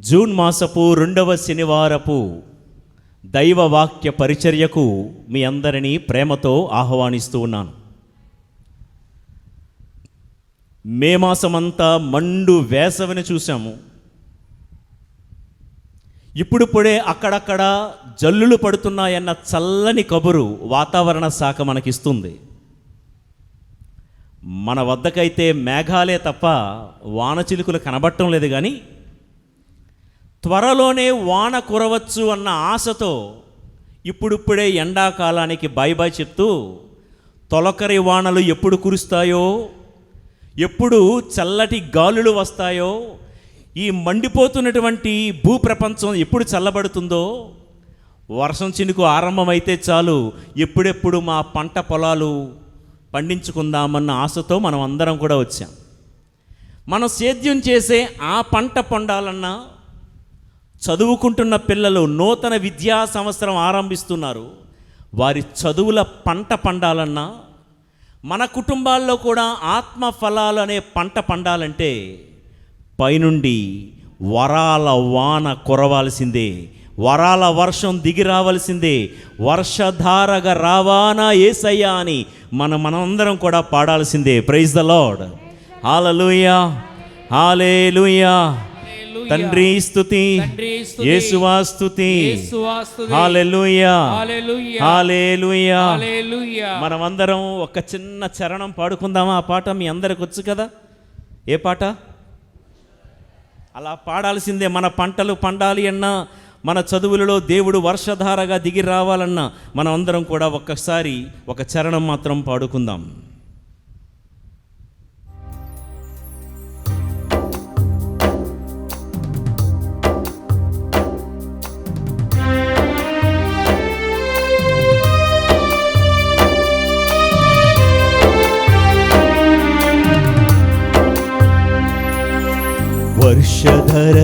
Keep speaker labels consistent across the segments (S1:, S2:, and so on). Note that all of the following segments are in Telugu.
S1: జూన్ మాసపు 2వ శనివారపు దైవ వాక్య పరిచర్యకు మీ అందరినీ ప్రేమతో ఆహ్వానిస్తూ ఉన్నాను. మే మాసమంతా మండు వేసవిని చూసాము. ఇప్పుడిప్పుడే అక్కడక్కడ జల్లులు పడుతున్నాయన్న చల్లని కబురు వాతావరణ శాఖ మనకిస్తుంది. మన వద్దకైతే మేఘాలే తప్ప వానచిలుకలు కనబడటం లేదు. కానీ త్వరలోనే వాన కురవచ్చు అన్న ఆశతో ఇప్పుడిప్పుడే ఎండాకాలానికి బై బై చెప్తూ తొలకరి వానలు ఎప్పుడు కురుస్తాయో, ఎప్పుడు చల్లటి గాలులు వస్తాయో, ఈ మండిపోతున్నటువంటి భూప్రపంచం ఎప్పుడు చల్లబడుతుందో, వర్షం చినుకు ఆరంభమైతే చాలు ఎప్పుడెప్పుడు మా పంట పొలాలు పండించుకుందామన్న ఆశతో మనం అందరం కూడా వచ్చాం. మనం సేద్యం చేసే ఆ పంట పండాలన్నా, చదువుకుంటున్న పిల్లలు నూతన విద్యా సంవత్సరం ఆరంభిస్తున్నారు, వారి చదువుల పంట పండాలన్నా, మన కుటుంబాల్లో కూడా ఆత్మ ఫలాలు అనే పంట పండాలంటే పైనుండి వరాల వాన కురవాల్సిందే, వరాల వర్షం దిగి రావాల్సిందే. వర్షధారగా రావానా యేసయ్యా అని మనందరం కూడా పాడాల్సిందే. Praise the lord. Hallelujah, hallelujah. తండ్రి స్తుతి, యేసువా స్తుతి, హల్లెలూయా, హల్లెలూయా. మనమందరం ఒక చిన్న చరణం పాడుకుందామా? ఆ పాట మీ అందరికి వచ్చు కదా. ఏ పాట? అలా పాడాల్సిందే. మన పంటలు పండాలి అన్నా, మన చదువులలో దేవుడు వర్షధారగా దిగి రావాలన్నా మనం అందరం కూడా ఒక్కసారి ఒక చరణం మాత్రం పాడుకుందాం.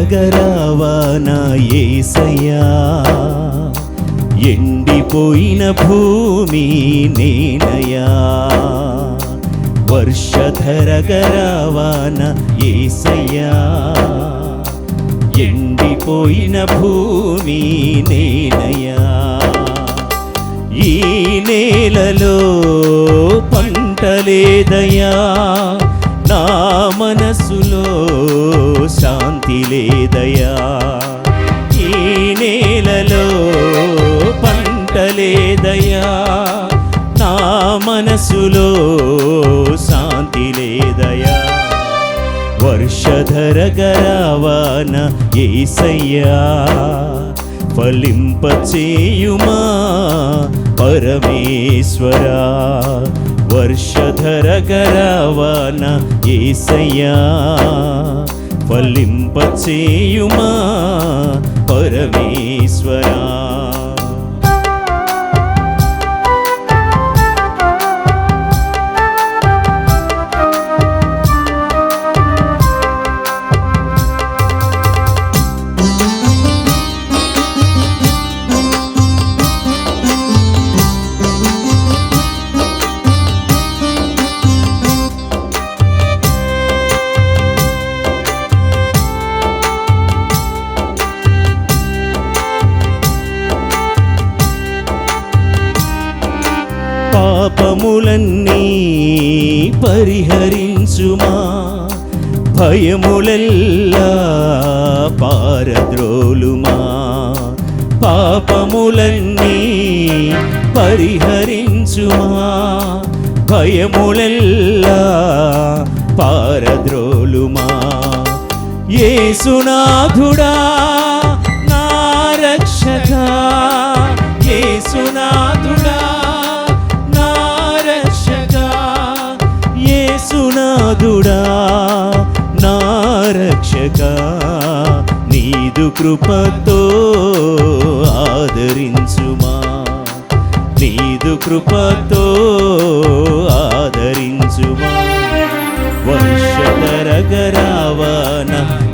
S1: వర్షధరగరావానా యేసయ్యా, ఎండిపోయిన భూమి నేనయ్యా. వర్షధరగరావానా యేసయ్యా, ఎండిపోయిన భూమి నేనయ్యా. ఈ నేలలో పంటలేదయ్యా, నా మనసులో శాంతి లేదయ్యా. ఈ నేలలో పంటలేదయ్యా, నా మనసులో శాంతి లేదయ్యా. వర్షధరగరావాన యేసయ్యా, ఫలింపచేయుమా పరమేశ్వరా. వర్షధరగరావాన యేసయ్యా, ఫలింపచేయుమా పరమేశ్వరా. పాపములన్నీ పరిహరించుమా, భయములెల్లా పారద్రోలుమా. పాపములన్నీ పరిహరించుమా, భయములెల్లా పారద్రోలుమా. యేసునాథుడా నా రక్షకా, యేసునాథుడా యేసునాథుడా నా రక్షకా. నీదు కృపతో ఆదరించుమా, నీదు కృపతో ఆదరించుమా. వర్షధరగరావాన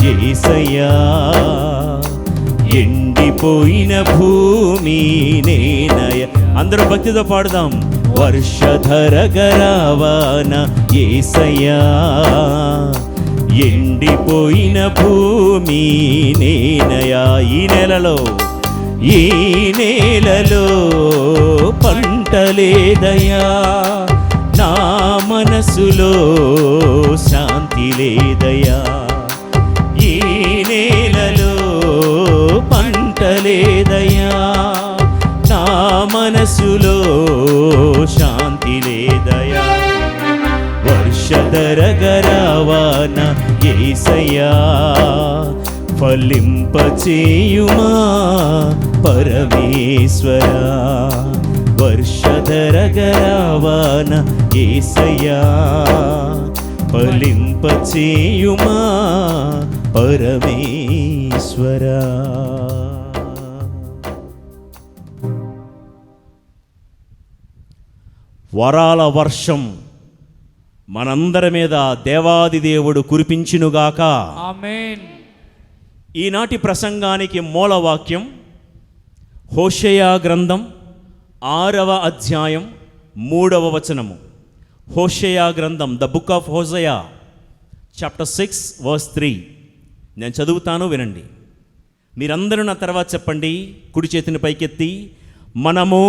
S1: యేసయ్యా, ఎండిపోయిన భూమి నేనయ్యా. అందరూ భక్తితో పాడుదాం. వర్షధరగరావాన యేసయ్యా, ఎండిపోయిన భూమి నేనయా. ఈ నేలలో పంట లేదయా. నా మనసులో శాంతి లేదయా. ఈ నేలలో పంట లేదయా. నా మనసులో శాంతి లేదయా. వర్షధరగరావాన యేసయ్యా, ఫలింపచేయుమా పరమేశ్వరా. వర్షధరగరావాన యేసయ్యా, ఫలింపచేయుమా పరమేశ్వరా. వరాల వర్షం మనందరి మీద దేవాది దేవుడు కురిపించునుగాక.
S2: ఆమేన్.
S1: ఈనాటి ప్రసంగానికి మూలవాక్యం హోషేయ గ్రంథం 6వ అధ్యాయం 3వ వచనము. హోషేయ గ్రంథం, the book of Hosea, chapter 6 verse 3. నేను చదువుతాను, వినండి. మీరందరూ నా తర్వాత చెప్పండి, కుడి చేతిని పైకెత్తి. మనము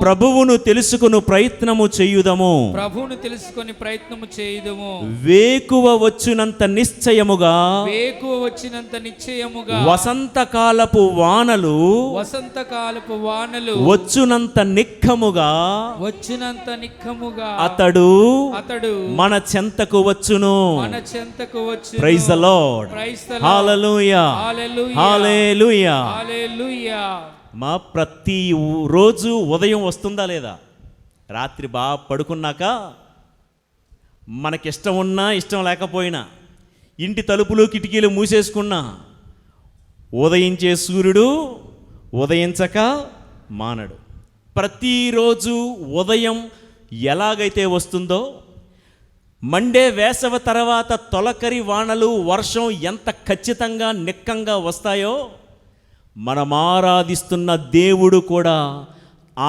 S1: ప్రభువును తెలుసుకుని ప్రయత్నము చేయుదము.
S2: ప్రభువును తెలుసుకొని ప్రయత్నము చేయుదము.
S1: వేకువ వచ్చినంత నిశ్చయముగా,
S2: వేకువ వచ్చినంత నిశ్చయముగా.
S1: వసంతకాలపు వానలు,
S2: వసంతకాలపు వానలు
S1: వచ్చునంత నిక్కముగా,
S2: వచ్చినంత నిక్కముగా.
S1: అతడు
S2: మన
S1: చెంతకు వచ్చును.
S2: మన చెంతకు వచ్చును.
S1: Praise the lord.
S2: Praise the lord.
S1: Hallelujah.
S2: Hallelujah.
S1: Hallelujah.
S2: Hallelujah.
S1: మా ప్రతి రోజు ఉదయం వస్తుందా లేదా? రాత్రి బాగా పడుకున్నాక మనకిష్టం ఉన్నా ఇష్టం లేకపోయినా, ఇంటి తలుపులు కిటికీలు మూసేసుకున్నా, ఉదయించే సూర్యుడు ఉదయించక మానడు. ప్రతిరోజు ఉదయం ఎలాగైతే వస్తుందో, మండే వేసవ తర్వాత తొలకరి వానలు, వర్షం ఎంత ఖచ్చితంగా నిక్కంగా వస్తాయో, మనం ఆరాధిస్తున్న దేవుడు కూడా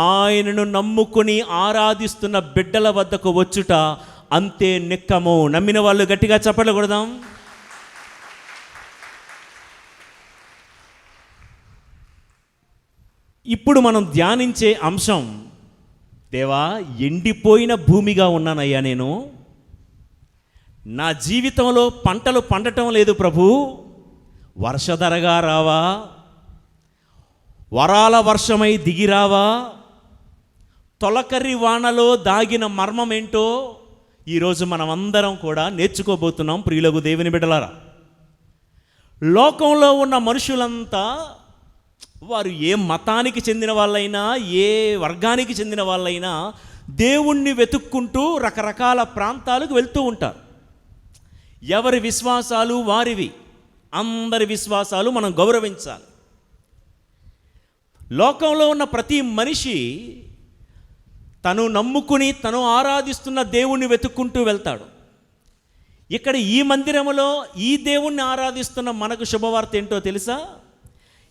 S1: ఆయనను నమ్ముకొని ఆరాధిస్తున్న బిడ్డల వద్దకు వచ్చుట అంతే నిక్కము. నమ్మిన వాళ్ళు గట్టిగా చప్పట్లు కొడదాం. ఇప్పుడు మనం ధ్యానించే అంశం, దేవా, ఎండిపోయిన భూమిగా ఉన్నానయ్యా నేను. నా జీవితంలో పంటలు పండటం లేదు ప్రభు. వర్షధరగా రావా, వరాల వర్షమై దిగిరావా. తొలకరి వానలో దాగిన మర్మం ఏంటో ఈరోజు మనం అందరం కూడా నేర్చుకోబోతున్నాం. ప్రియులకు దేవుని బిడ్డలారా, లోకంలో ఉన్న మనుషులంతా, వారు ఏ మతానికి చెందిన వాళ్ళైనా, ఏ వర్గానికి చెందిన వాళ్ళైనా, దేవుణ్ణి వెతుక్కుంటూ రకరకాల ప్రాంతాలకు వెళ్తూ ఉంటారు. ఎవరి విశ్వాసాలు వారివి. అందరి విశ్వాసాలు మనం గౌరవించాలి. లోకంలో ఉన్న ప్రతి మనిషి తను నమ్ముకుని తను ఆరాధిస్తున్న దేవుణ్ణి వెతుక్కుంటూ వెళ్తాడు. ఇక్కడ ఈ మందిరములో ఈ దేవుణ్ణి ఆరాధిస్తున్న మనకు శుభవార్త ఏంటో తెలుసా?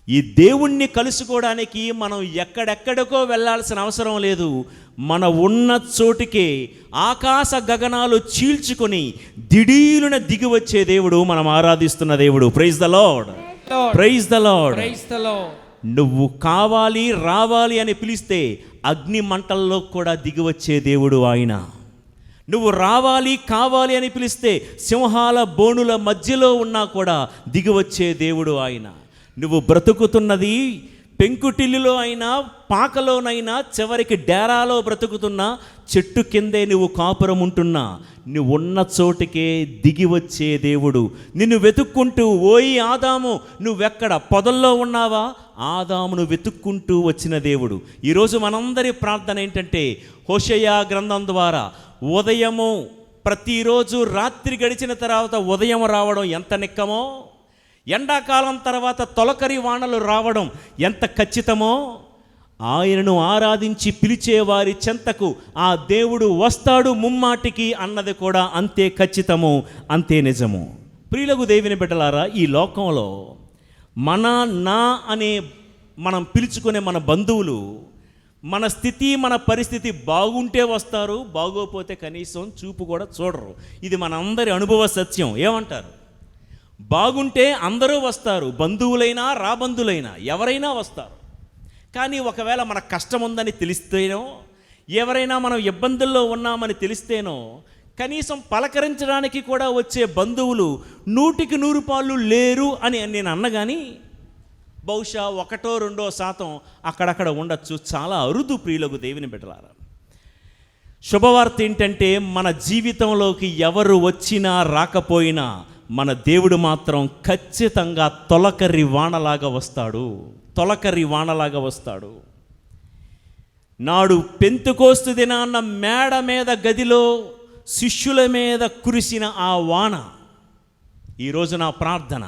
S1: ఈ దేవుణ్ణి కలుసుకోవడానికి మనం ఎక్కడెక్కడికో వెళ్ళాల్సిన అవసరం లేదు. మన ఉన్న చోటికే ఆకాశ గగనాలు చీల్చుకొని దిడీలున దిగి వచ్చే దేవుడు మనం ఆరాధిస్తున్న దేవుడు. Praise the lord. Praise the lord.
S2: Praise the Lord.
S1: నువ్వు కావాలి రావాలి అని పిలిస్తే అగ్ని మంటల్లో కూడా దిగి వచ్చే దేవుడు ఆయన. నువ్వు రావాలి కావాలి అని పిలిస్తే సింహాల బోనుల మధ్యలో ఉన్నా కూడా దిగి వచ్చే దేవుడు ఆయన. నువ్వు బ్రతుకుతున్నది పెంకుటిల్లులో అయినా, పాకలోనైనా, చివరికి డేరాలో బ్రతుకుతున్నా, చెట్టు కిందే నువ్వు కాపురం ఉంటున్నా, నువ్వు ఉన్న చోటికే దిగి వచ్చే దేవుడు. నిన్ను వెతుక్కుంటూ, ఓయి ఆదాము నువ్వెక్కడ, పొదల్లో ఉన్నావా? ఆదామును వెతుక్కుంటూ వచ్చిన దేవుడు. ఈరోజు మనందరి ప్రార్థన ఏంటంటే, హోషేయ గ్రంథం ద్వారా ఉదయము, ప్రతిరోజు రాత్రి గడిచిన తర్వాత ఉదయం రావడం ఎంత నిక్కమో, ఎండాకాలం తర్వాత తొలకరి వానలు రావడం ఎంత ఖచ్చితమో, ఆయనను ఆరాధించి పిలిచే వారి చెంతకు ఆ దేవుడు వస్తాడు ముమ్మాటికి అన్నది కూడా అంతే ఖచ్చితము, అంతే నిజము. ప్రియులకు దేవుని బిడ్డలారా, ఈ లోకంలో నా అనే మనం పిలుచుకునే మన బంధువులు మన స్థితి మన పరిస్థితి బాగుంటే వస్తారు, బాగోపోతే కనీసం చూపు కూడా చూడరు. ఇది మనందరి అనుభవ సత్యం. ఏమంటారు? బాగుంటే అందరూ వస్తారు, బంధువులైనా రాబంధువులైనా ఎవరైనా వస్తారు. కానీ ఒకవేళ మన కష్టం ఉందని తెలిస్తేనో, ఎవరైనా మనం ఇబ్బందుల్లో ఉన్నామని తెలిస్తేనో, కనీసం పలకరించడానికి కూడా వచ్చే బంధువులు 100కి 100 పాళ్ళు లేరు అని నేను అన్నగాని బహుశా 1-2% అక్కడక్కడ ఉండొచ్చు. చాలా అరుదు ప్రియులకు దేవుని బిడ్డలారా. శుభవార్త ఏంటంటే మన జీవితంలోకి ఎవరు వచ్చినా రాకపోయినా మన దేవుడు మాత్రం ఖచ్చితంగా తొలకరి వానలాగా వస్తాడు. తొలకరి వానలాగా వస్తాడు. నాడు పెంతెకోస్తు దినాన్న మేడ మీద గదిలో శిష్యుల మీద కురిసిన ఆ వాన ఈరోజు నా ప్రార్థన.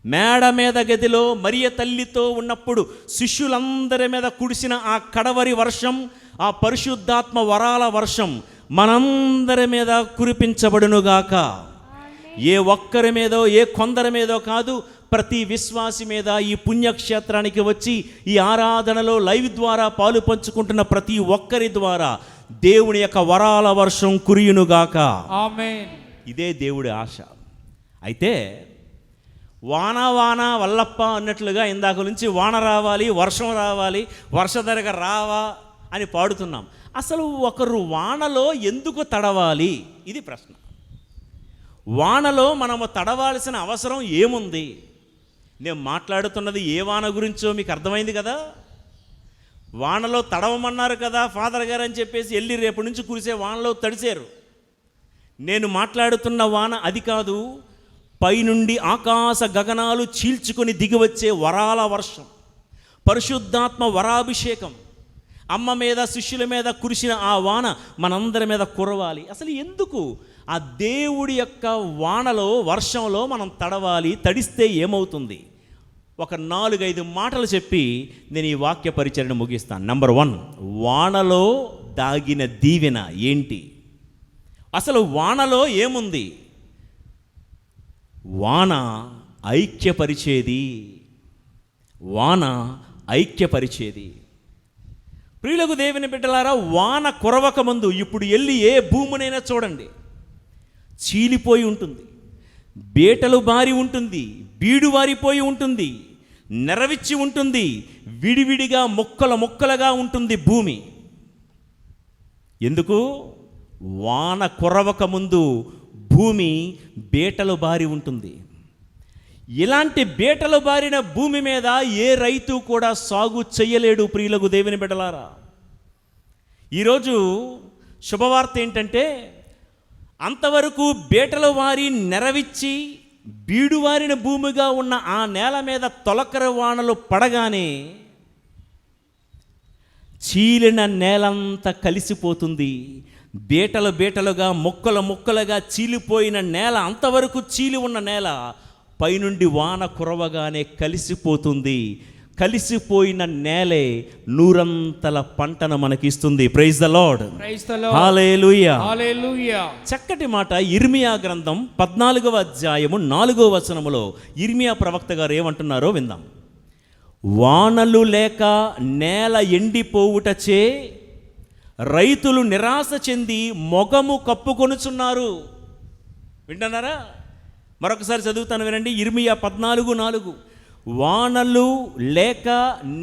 S1: మేడ మీద గదిలో మరియ తల్లితో ఉన్నప్పుడు శిష్యులందరి మీద కురిసిన ఆ కడవరి వర్షం, ఆ పరిశుద్ధాత్మ వరాల వర్షం మనందరి మీద కురిపించబడునుగాక. ఏ ఒక్కరి మీదో ఏ కొందరి మీదో కాదు, ప్రతి విశ్వాసి మీద ఈ పుణ్యక్షేత్రానికి వచ్చి ఈ ఆరాధనలో లైవ్ ద్వారా పాలు పంచుకుంటున్న ప్రతి ఒక్కరి ద్వారా దేవుని యొక్క వరాల వర్షం కురియునుగాక.
S2: ఆమేన్.
S1: ఇదే దేవుడి ఆశ. అయితే వాన వాన వల్లప్ప అన్నట్లుగా ఇందాక నుంచి వాన రావాలి, వర్షం రావాలి, వర్షధరగ రావా అని పాడుతున్నాం. అసలు ఒకరు వానలో ఎందుకు తడవాలి? ఇది ప్రశ్న. వానలో మనము తడవాల్సిన అవసరం ఏముంది? నేను మాట్లాడుతున్నది ఏ వాన గురించో మీకు అర్థమైంది కదా. వానలో తడవమన్నారు కదా ఫాదర్ గారు అని చెప్పేసి వెళ్ళి రేపు నుంచి కురిసే వానలో తడిశారు. నేను మాట్లాడుతున్న వాన అది కాదు. పైనుండి ఆకాశ గగనాలు చీల్చుకొని దిగివచ్చే వరాల వర్షం, పరిశుద్ధాత్మ వరాభిషేకం, అమ్మ మీద శిష్యుల మీద కురిసిన ఆ వాన మనందరి మీద కురవాలి. అసలు ఎందుకు ఆ దేవుడి యొక్క వానలో వర్షంలో మనం తడవాలి? తడిస్తే ఏమవుతుంది? ఒక 4-5 మాటలు చెప్పి నేను ఈ వాక్య పరిచరణ ముగిస్తాను. నంబర్ 1, వానలో దాగిన దీవెన ఏంటి? అసలు వానలో ఏముంది? వాన ఐక్యపరిచేది. వాన ఐక్యపరిచేది. ప్రియులకు దేవుని బిడ్డలారా, వాన కురవక ముందు ఇప్పుడు వెళ్ళి ఏ భూమినైనా చూడండి, చీలిపోయి ఉంటుంది, బేటలు బారి ఉంటుంది, బీడు వారిపోయి ఉంటుంది, నెరవిచ్చి ఉంటుంది, విడివిడిగా మొక్కలుగా ఉంటుంది భూమి. ఎందుకు? వాన కురవక ముందు భూమి బేటలు బారి ఉంటుంది. ఇలాంటి బేటలు బారిన భూమి మీద ఏ రైతు కూడా సాగు చేయలేడు. ప్రియులకు దేవుని బిడ్డలారా, ఈరోజు శుభవార్త ఏంటంటే, అంతవరకు బేటలు వారి నెరవిచ్చి బీడువారిన భూమిగా ఉన్న ఆ నేల మీద తొలకరి వానలు పడగానే చీలిన నేలంతా కలిసిపోతుంది. బేటలుగా మొక్కలుగా చీలిపోయిన నేల, అంతవరకు చీలి ఉన్న నేల పైనుండి వాన కురవగానే కలిసిపోతుంది. కలిసిపోయిన నేలే 100 పంటను మనకిస్తుంది. Praise the lord. Hallelujah.
S2: Hallelujah.
S1: చక్కటి మాట. ఇర్మియా గ్రంథం 14వ అధ్యాయము 4వ వచనములో ఇర్మియా ప్రవక్త గారు ఏమంటున్నారో విందాం. వానలు లేక నేల ఎండిపోవుటచే రైతులు నిరాశ చెంది మొగము కప్పుకొనుచున్నారు. వింటున్నారా? మరొకసారి చదువుతాను, వినండి. ఇర్మియా 14:4. వానలు లేక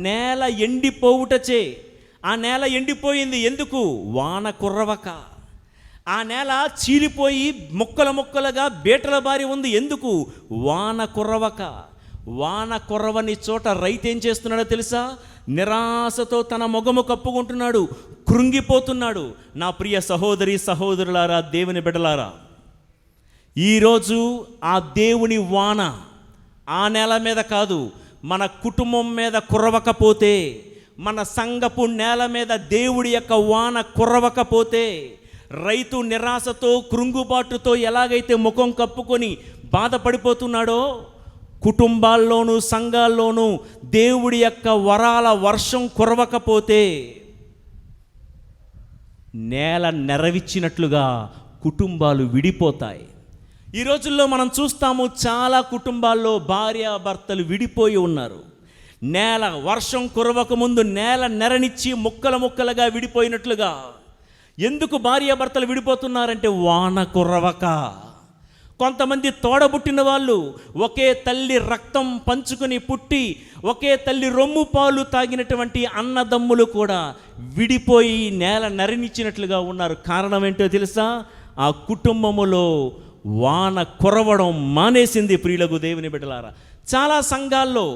S1: నేల ఎండిపోవుటచే. ఆ నేల ఎండిపోయింది ఎందుకు? వాన కుర్రవక. ఆ నేల చీలిపోయి మొక్కలుగా బేటల బారి ఉంది ఎందుకు? వాన కుర్రవక. వాన కుర్రవని చోట రైతు ఏం చేస్తున్నాడో తెలుసా? నిరాశతో తన మొగము కప్పుకుంటున్నాడు, కృంగిపోతున్నాడు. నా ప్రియ సహోదరి సహోదరులారా, దేవుని బిడ్డలారా, ఈరోజు ఆ దేవుని వాన ఆ నేల మీద కాదు, మన కుటుంబం మీద కురవకపోతే, మన సంఘపు నేల మీద దేవుడి యొక్క వాన కురవకపోతే, రైతు నిరాశతో కృంగుబాటుతో ఎలాగైతే ముఖం కప్పుకొని బాధపడిపోతున్నాడో, కుటుంబాల్లోనూ సంఘాల్లోనూ దేవుడి యొక్క వరాల వర్షం కురవకపోతే నేల నెరవిచ్చినట్లుగా కుటుంబాలు విడిపోతాయి. ఈ రోజుల్లో మనం చూస్తాము, చాలా కుటుంబాల్లో భార్యాభర్తలు విడిపోయి ఉన్నారు. నేల వర్షం కురవక ముందు నేల నెరనిచ్చి ముక్కలు ముక్కలుగా విడిపోయినట్లుగా. ఎందుకు భార్యాభర్తలు విడిపోతున్నారంటే వాన కురవక. కొంతమంది తోడబుట్టిన వాళ్ళు ఒకే తల్లి రక్తం పంచుకొని పుట్టి ఒకే తల్లి రొమ్ము పాలు తాగినటువంటి అన్నదమ్ములు కూడా విడిపోయి నేల నరినిచ్చినట్లుగా ఉన్నారు. కారణం ఏంటో తెలుసా? ఆ కుటుంబములో వాన కురవడం మానేసింది. ప్రియులకు దేవుని బిడ్డలారా, చాలా సంఘాల్లో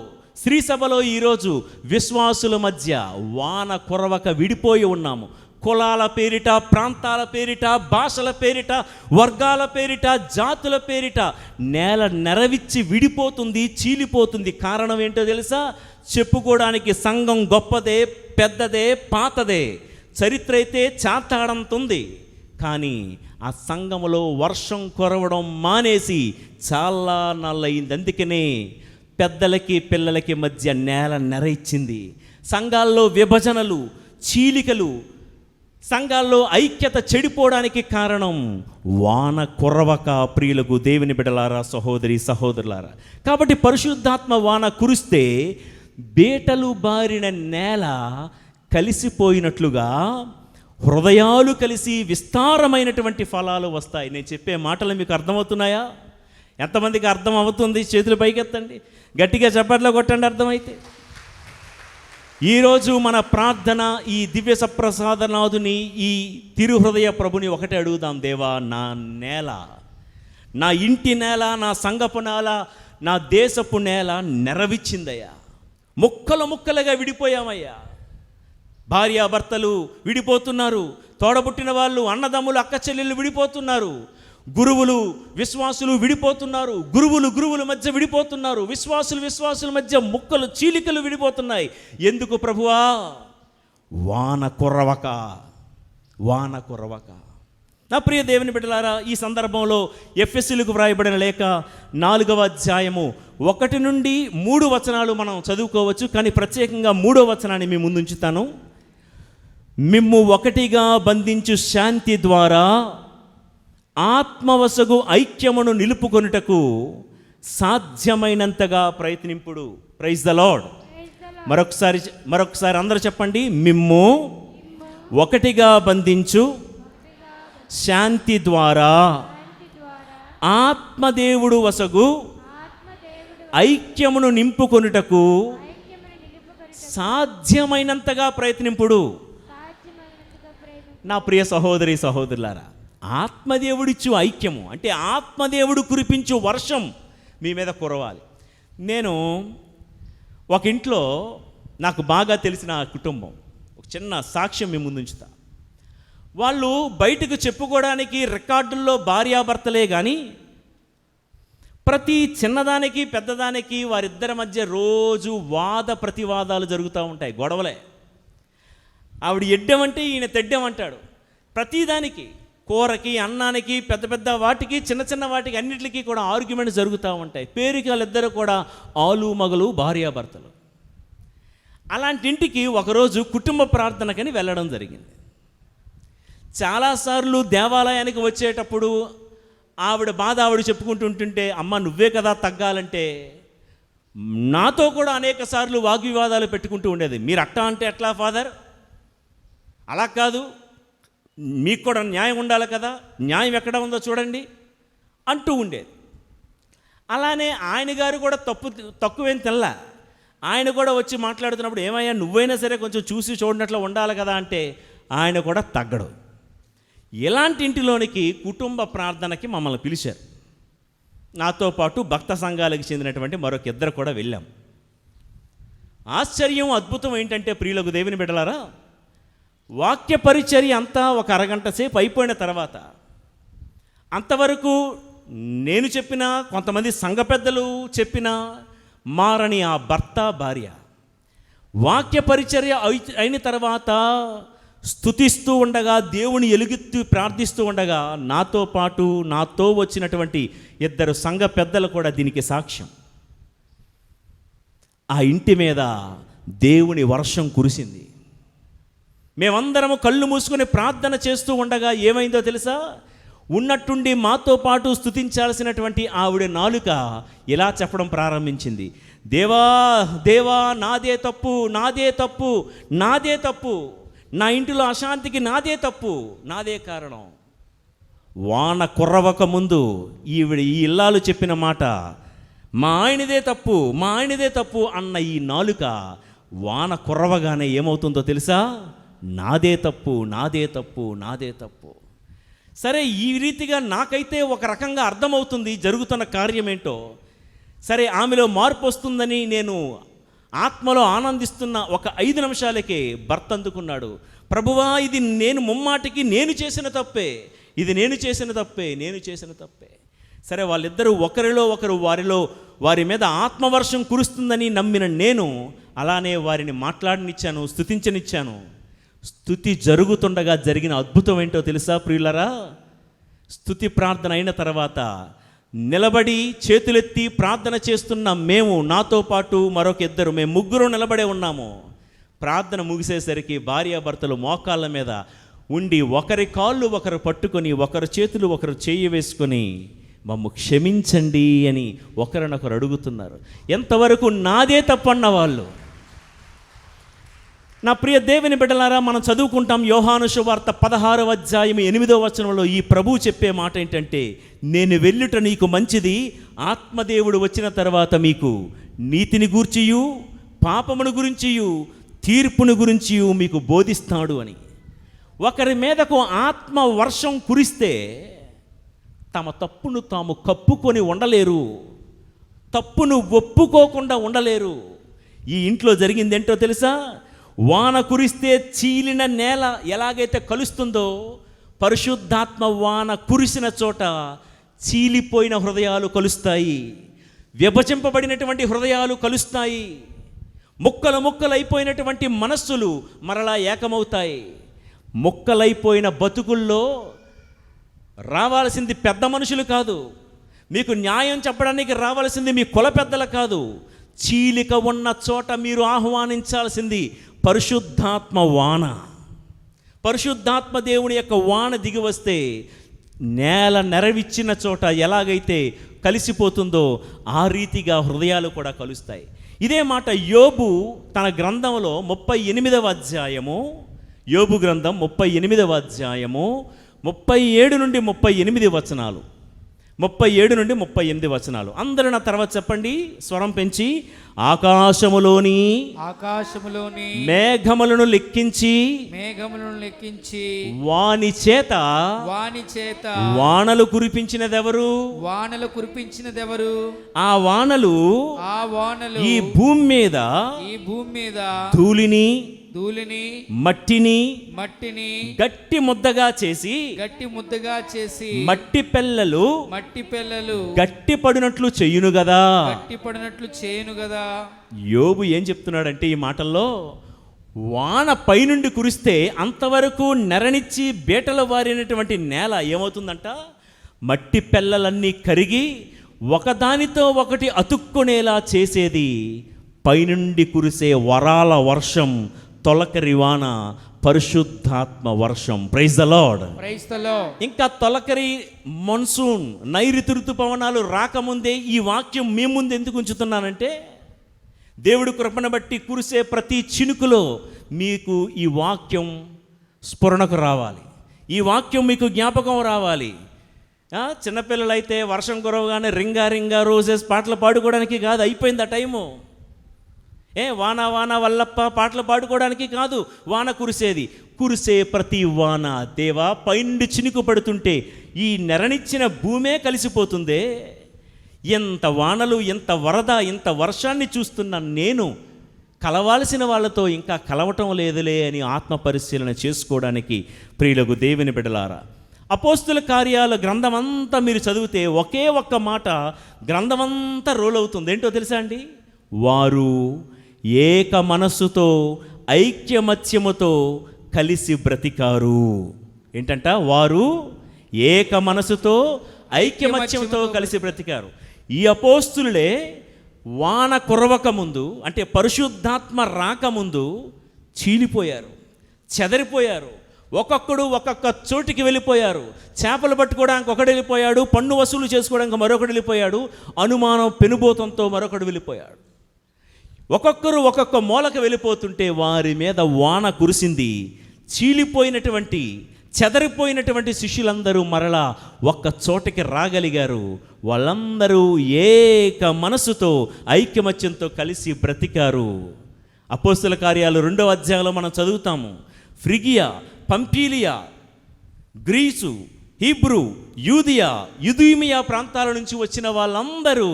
S1: స్త్రీ సభలో ఈరోజు విశ్వాసుల మధ్య వాన కురవక విడిపోయి ఉన్నాము. కులాల పేరిట, ప్రాంతాల పేరిట, భాషల పేరిట, వర్గాల పేరిట, జాతుల పేరిట నేల నెరవిచ్చి విడిపోతుంది, చీలిపోతుంది. కారణం ఏంటో తెలుసా? చెప్పుకోవడానికి సంఘం గొప్పదే, పెద్దదే, పాతదే, చరిత్ర అయితే చాతాడంతుంది. కానీ ఆ సంఘములో వర్షం కురవడం మానేసి చాలా నాళ్ళయింది. అందుకనే పెద్దలకి పిల్లలకి మధ్య నేల నెరయిచ్చింది. సంఘాల్లో విభజనలు, చీలికలు, సంఘాల్లో ఐక్యత చెడిపోవడానికి కారణం వాన కురవక. ప్రియులకు దేవుని బిడ్డలారా, సహోదరి సహోదరులారా, కాబట్టి పరిశుద్ధాత్మ వాన కురిస్తే బేటలు బారిన నేల కలిసిపోయినట్లుగా హృదయాలు కలిసి విస్తారమైనటువంటి ఫలాలు వస్తాయి. నేను చెప్పే మాటలు మీకు అర్థమవుతున్నాయా? ఎంతమందికి అర్థం అవుతుంది? చేతులు పైకెత్తండి, గట్టిగా చప్పట్లో కొట్టండి అర్థమైతే. ఈరోజు మన ప్రార్థన ఈ దివ్య సప్రసాదనాథుని, ఈ తిరుహృదయ ప్రభుని ఒకటే అడుగుదాం. దేవా, నా నేల, నా ఇంటి నేల, నా సంఘపు నేల, నా దేశపు నేల నెరవిచ్చిందయ్యా. ముక్కలు ముక్కలుగా విడిపోయామయ్యా. భార్యాభర్తలు విడిపోతున్నారు, తోడబుట్టిన వాళ్ళు, అన్నదమ్ములు, అక్క చెల్లెళ్ళు విడిపోతున్నారు, గురువులు విశ్వాసులు విడిపోతున్నారు, గురువుల మధ్య విడిపోతున్నారు, విశ్వాసుల మధ్య ముక్కలు చీలికలు విడిపోతున్నాయి. ఎందుకు ప్రభువా? వాన కురవక. నా ప్రియ దేవుని బిడ్డలారా, ఈ సందర్భంలో ఎఫెసీయులకు వ్రాయబడిన లేఖ 4వ అధ్యాయము 1 నుండి 3 వచనాలు మనం చదువుకోవచ్చు. కానీ ప్రత్యేకంగా 3వ వచనాన్ని మీ ముందు ఉంచుతాను. మిమ్ము ఒకటిగా బంధించు శాంతి ద్వారా ఆత్మవశగు ఐక్యమును నిలుపుకొనుటకు సాధ్యమైనంతగా ప్రయత్నింపుడు. Praise the lord. మరొకసారి అందరూ చెప్పండి. మిమ్ము ఒకటిగా బంధించు శాంతి ద్వారా ఆత్మదేవుడు వసగు ఐక్యమును నింపుకొనుటకు సాధ్యమైనంతగా ప్రయత్నింపుడు. నా ప్రియ సహోదరి సహోదరులారా, ఆత్మదేవుడిచ్చు ఐక్యము అంటే ఆత్మదేవుడు కురిపించు వర్షం మీ మీద కురవాలి. నేను ఒక ఇంట్లో నాకు బాగా తెలిసిన కుటుంబం, ఒక చిన్న సాక్ష్యం మీ ముందు ఉంచుతా. వాళ్ళు బయటకు చెప్పుకోవడానికి రికార్డుల్లో భార్యాభర్తలే కానీ ప్రతి చిన్నదానికి పెద్దదానికి వారిద్దరి మధ్య రోజు వాద ప్రతివాదాలు జరుగుతూ ఉంటాయి, గొడవలే. ఆవిడ ఎడ్డమంటే ఈయన తెడ్డమంటాడు. ప్రతిదానికి, కూరకి, అన్నానికి, పెద్ద పెద్ద వాటికి, చిన్న చిన్న వాటికి, అన్నిటికీ కూడా ఆర్గ్యుమెంట్స్ జరుగుతూ ఉంటాయి. పేరుకి వాళ్ళిద్దరూ కూడా ఆలు మగలు, భార్యాభర్తలు. అలాంటి ఇంటికి ఒకరోజు కుటుంబ ప్రార్థనకని వెళ్ళడం జరిగింది. చాలాసార్లు దేవాలయానికి వచ్చేటప్పుడు ఆవిడ బాధ ఆవిడ చెప్పుకుంటుంటుంటే, అమ్మ నువ్వే కదా తగ్గాలంటే నాతో కూడా అనేక సార్లు వాగ్వివాదాలు పెట్టుకుంటూ ఉండేది. మీరు అట్టా అంటే ఎట్లా ఫాదర్, అలా కాదు, మీకు కూడా న్యాయం ఉండాలి కదా, న్యాయం ఎక్కడ ఉందో చూడండి అంటూ ఉండేది. అలానే ఆయన గారు కూడా తక్కువేం తెల్ల. ఆయన కూడా వచ్చి మాట్లాడుతున్నప్పుడు, ఏమయ్యా నువ్వైనా సరే కొంచెం చూసి చూడనట్లు ఉండాలి కదా అంటే ఆయన కూడా తగ్గడు. ఇలాంటి ఇంటిలోనికి కుటుంబ ప్రార్థనకి మమ్మల్ని పిలిచారు. నాతో పాటు భక్త సంఘాలకు చెందినటువంటి మరొక ఇద్దరు కూడా వెళ్ళాం. ఆశ్చర్యం, అద్భుతం ఏంటంటే ప్రియులకు దేవుని బిడ్డలారా, వాక్య పరిచర్య అంతా ఒక అరగంట సేపు అయిపోయిన తర్వాత అంతవరకు నేను చెప్పినా, కొంతమంది సంఘ పెద్దలు చెప్పినా మారని ఆ భర్త భార్య వాక్య పరిచర్య అయిన తర్వాత స్తుతిస్తూ ఉండగా, దేవుని ఎలుగెత్తి ప్రార్థిస్తూ ఉండగా నాతో వచ్చినటువంటి ఇద్దరు సంఘ పెద్దలు కూడా దీనికి సాక్ష్యం. ఆ ఇంటి మీద దేవుని వర్షం కురిసింది. మేమందరము కళ్ళు మూసుకొని ప్రార్థన చేస్తూ ఉండగా ఏమైందో తెలుసా? ఉన్నట్టుండి మాతో పాటు స్తుతించాల్సినటువంటి ఆవిడ నాలుక ఇలా చెప్పడం ప్రారంభించింది, దేవా దేవా, నాదే తప్పు, నాదే తప్పు, నాదే తప్పు, నా ఇంటిలో అశాంతికి నాదే తప్పు, నాదే కారణం. వాన కుర్రవక ముందు ఈ ఇల్లాలు చెప్పిన మాట, మా ఆయనదే తప్పు, మా ఆయనదే తప్పు అన్న ఈ నాలుక వాన కుర్రవగానే ఏమవుతుందో తెలుసా? నాదే తప్పు, నాదే తప్పు, నాదే తప్పు. సరే, ఈ రీతిగా నాకైతే ఒక రకంగా అర్థమవుతుంది జరుగుతున్న కార్యమేంటో. సరే, ఆమెలో మార్పు వస్తుందని నేను ఆత్మలో ఆనందిస్తున్న ఒక 5 నిమిషాలకే భర్త అందుకున్నాడు, ప్రభువా ఇది నేను ముమ్మాటికి నేను చేసిన తప్పే, ఇది నేను చేసిన తప్పే, నేను చేసిన తప్పే. సరే, వాళ్ళిద్దరూ ఒకరిలో ఒకరు వారి మీద ఆత్మవర్షం కురుస్తుందని నమ్మిన నేను అలానే వారిని మాట్లాడనిచ్చాను, స్తుతించనిచ్చాను. స్తుతి జరుగుతుండగా జరిగిన అద్భుతం ఏంటో తెలుసా ప్రియులరా? స్తుతి ప్రార్థన అయిన తర్వాత నిలబడి చేతులెత్తి ప్రార్థన చేస్తున్న మేము, నాతో పాటు మరొక ఇద్దరు, మేము ముగ్గురు నిలబడే ఉన్నాము. ప్రార్థన ముగిసేసరికి భార్యాభర్తలు మోకాళ్ళ మీద ఉండి ఒకరి కాళ్ళు ఒకరు పట్టుకొని, ఒకరి చేతులు ఒకరు చేయి వేసుకొని మమ్ము క్షమించండి అని ఒకరినొకరు అడుగుతున్నారు. ఎంతవరకు నాదే తప్పన్న వాళ్ళు. నా ప్రియ దేవుని బిడ్డలారా, మనం చదువుకుంటాం యోహాను సువార్త 16వ అధ్యాయం 8వ వచనంలో ఈ ప్రభువు చెప్పే మాట ఏంటంటే, నేను వెళ్ళుట నీకు మంచిది, ఆత్మదేవుడు వచ్చిన తర్వాత మీకు నీతిని గూర్చియు పాపమును గురించియు తీర్పును గురించియు మీకు బోధిస్తాడు అని. ఒకరి మీదకు ఆత్మ వర్షం కురిస్తే తమ తప్పును తాము కప్పుకొని ఉండలేరు, తప్పును ఒప్పుకోకుండా ఉండలేరు. ఈ ఇంట్లో జరిగింది ఏంటో తెలుసా? వాన కురిస్తే చీలిన నేల ఎలాగైతే కలుస్తుందో, పరిశుద్ధాత్మ వాన కురిసిన చోట చీలిపోయిన హృదయాలు కలుస్తాయి, విభజింపబడినటువంటి హృదయాలు కలుస్తాయి, ముక్కలు ముక్కలైపోయినటువంటి మనస్సులు మరలా ఏకమవుతాయి. ముక్కలైపోయిన బతుకుల్లో రావాల్సింది పెద్ద మనుషులు కాదు, మీకు న్యాయం చెప్పడానికి రావాల్సింది మీ కుల పెద్దలు కాదు. చీలిక ఉన్న చోట మీరు ఆహ్వానించాల్సింది పరిశుద్ధాత్మ వాన. పరిశుద్ధాత్మ దేవుని యొక్క వాన దిగి వస్తే నేల నెరవిచ్చిన చోట ఎలాగైతే కలిసిపోతుందో ఆ రీతిగా హృదయాలు కూడా కలుస్తాయి. ఇదే మాట యోబు తన గ్రంథంలో 38వ అధ్యాయము, యోబు గ్రంథం 38వ అధ్యాయము 37 నుండి 38 వచనాలు, 37 నుండి 38 వచనాలు. అందరూ నా తర్వాత చెప్పండి స్వరం పెంచి. ఆకాశములోని మేఘములను లెక్కించి వాని చేత వానలు కురిపించినదెవరు? ఆ వానలు ఈ భూమి మీద ధూళిని మట్టిని గట్టి ముద్దగా చేసి మట్టి పెళ్ళలు గట్టి పడినట్లు చెయ్యును గదా. యోబు ఏం చెప్తున్నాడంటే ఈ మాటల్లో, వాన పైనుండి కురిస్తే అంతవరకు నెరనిచ్చి బీటలు వారినటువంటి నేల ఏమవుతుందంట? మట్టి పెళ్ళలన్నీ కరిగి ఒకదానితో ఒకటి అతుక్కునేలా చేసేది పైనుండి కురిసే వరాల వర్షం, తొలకరి వాన, పరిశుద్ధాత్మ వర్షం. Praise the Lord. ఇంకా తొలకరి మాన్సూన్, నైరుతి ఋతుపవనాలు రాకముందే ఈ వాక్యం మీ ముందు ఎందుకు ఉంచుతున్నానంటే, దేవుడి కృపను బట్టి కురిసే ప్రతి చినుకులో మీకు ఈ వాక్యం స్ఫురణకు రావాలి, ఈ వాక్యం మీకు జ్ఞాపకం రావాలి. చిన్నపిల్లలైతే వర్షం కురవగానే రింగా రింగా రోజెస్ పాటలు పాడుకోవడానికి కాదు, అయిపోయింది ఆ టైము. వాన వాన వల్లప్ప పాటలు పాడుకోవడానికి కాదు వాన కురిసే ప్రతి వాన దేవా పైనుండి చినుకు పడుతుంటే ఈ నెరనిచ్చిన భూమే కలిసిపోతుందే. ఎంత వానలు, ఎంత వరద, ఎంత వర్షాన్ని చూస్తున్న నేను కలవాల్సిన వాళ్ళతో ఇంకా కలవటం లేదులే అని ఆత్మ పరిశీలన చేసుకోవడానికి ప్రియులకు దేవుని బిడ్డలారా, అపోస్తుల కార్యాల గ్రంథమంతా మీరు చదివితే ఒకే ఒక్క మాట గ్రంథమంతా రోల్ అవుతుంది. ఏంటో తెలుసా అండి? వారు ఏక మనస్సుతో ఐక్యమత్యముతో కలిసి బ్రతికారు. ఏంటంట? వారు ఏక మనసుతో ఐక్యమత్యంతో కలిసి బ్రతికారు. ఈ అపోస్తులే వాన కురవక ముందు, అంటే పరిశుద్ధాత్మ రాకముందు చీలిపోయారు, చెదరిపోయారు. ఒక్కొక్కడు ఒక్కొక్క చోటికి వెళ్ళిపోయారు. చేపలు పట్టుకోవడానికి ఒకడు వెళ్ళిపోయాడు, పన్ను వసూలు చేసుకోవడానికి మరొకడు వెళ్ళిపోయాడు, అనుమానం పెనుబోతంతో మరొకడు వెళ్ళిపోయాడు. ఒక్కొక్కరు ఒక్కొక్క మూలకు వెళ్ళిపోతుంటే వారి మీద వాన కురిసింది. చీలిపోయినటువంటి చెదరిపోయినటువంటి శిష్యులందరూ మరలా ఒక్క చోటకి రాగలిగారు. వాళ్ళందరూ ఏక మనసుతో ఐక్యమత్యంతో కలిసి బ్రతికారు. అపోస్తల కార్యాలు 2వ అధ్యాయంలో మనం చదువుతాము. ఫ్రిగియా, పంపీలియా, గ్రీసు, హీబ్రూ, యూదియా, యుదీమియా ప్రాంతాల నుంచి వచ్చిన వాళ్ళందరూ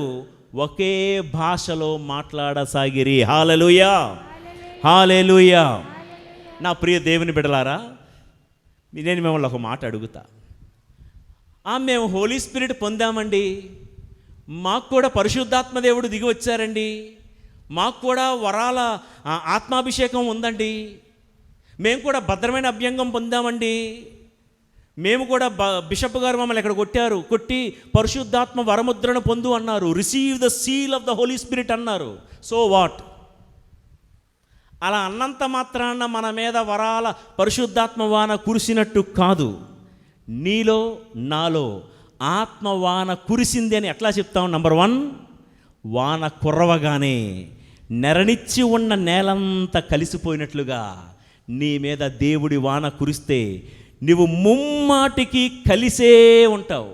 S1: ఒకే భాషలో మాట్లాడసాగిరి. హల్లెలూయా, హల్లెలూయా. నా ప్రియ దేవుని బిడ్డలారా, నేను మిమ్మల్ని ఒక మాట అడుగుతా. మేము హోలీ స్పిరిట్ పొందామండి, మాకు కూడా పరిశుద్ధాత్మ దేవుడు దిగి వచ్చారండి, మాకు కూడా వరాల ఆత్మాభిషేకం ఉందండి, మేము కూడా భద్రమైన అభ్యంగం పొందామండి, మేము కూడా బిషప్ గారు మమ్మల్ని ఇక్కడ కొట్టి పరిశుద్ధాత్మ వరముద్రను పొందు అన్నారు, receive the seal of the holy spirit అన్నారు. So what? అలా అన్నంత మాత్రాన మన మీద వరాల పరిశుద్ధాత్మ వాన కురిసినట్టు కాదు. నీలో నాలో ఆత్మవాన కురిసింది అని ఎట్లా చెప్తాం? నంబర్ 1, వాన కురవగానే నెరనిచ్చి ఉన్న నేలంతా కలిసిపోయినట్లుగా నీ మీద దేవుడి వాన కురిస్తే నువ్వు ముమ్మాటికి కలిసే ఉంటావు.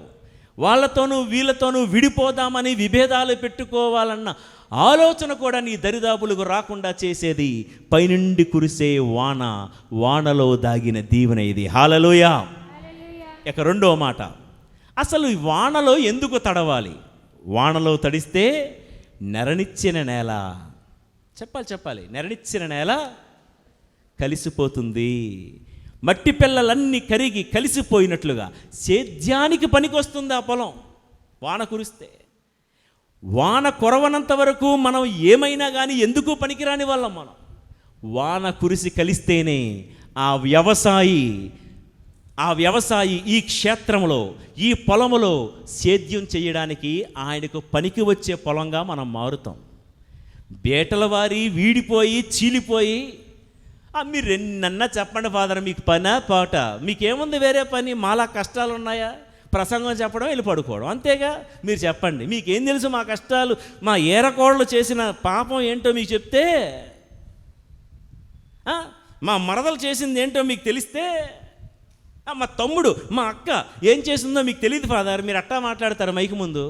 S1: వాళ్ళతోనూ వీళ్ళతోనూ విడిపోదామని విభేదాలు పెట్టుకోవాలన్న ఆలోచన కూడా నీ దరిదాపులకు రాకుండా చేసేది పైనుండి కురిసే వాన, వానలో దాగిన దీవెన ఇది. హల్లెలూయా. ఇక 2వ మాట, అసలు ఈ వానలో ఎందుకు తడవాలి? వానలో తడిస్తే నెరనిచ్చిన నేల, చెప్పాలి, నెరనిచ్చిన నేల కలిసిపోతుంది. మట్టి పిల్లలన్నీ కరిగి కలిసిపోయినట్లుగా సేద్యానికి పనికొస్తుంది ఆ పొలం వాన కురిస్తే. వాన కురవనంత వరకు మనం ఏమైనా కానీ ఎందుకు పనికిరాని వాళ్ళం మనం. వాన కురిసి కలిస్తేనే ఆ వ్యవసాయి ఈ క్షేత్రంలో, ఈ పొలములో సేద్యం చేయడానికి ఆయనకు పనికి వచ్చే పొలంగా మనం మారుతాం. బేటల వారి వీడిపోయి చీలిపోయి, మీరు ఎన్నన్నా చెప్పండి ఫాదర్, మీకు పనా పాట, మీకేముంది వేరే పని, మాలా కష్టాలు ఉన్నాయా? ప్రసంగం చెప్పడం, వెళ్ళి పడుకోవడం, అంతేగా. మీరు చెప్పండి, మీకేం తెలుసు మా కష్టాలు, మా ఏరకోళ్ళు చేసిన పాపం ఏంటో మీకు చెప్తే, మా మరదలు చేసింది ఏంటో మీకు తెలిస్తే, మా తమ్ముడు మా అక్క ఏం చేసిందో మీకు తెలియదు ఫాదర్, మీరు అట్టా మాట్లాడతారు మైకు ముందు.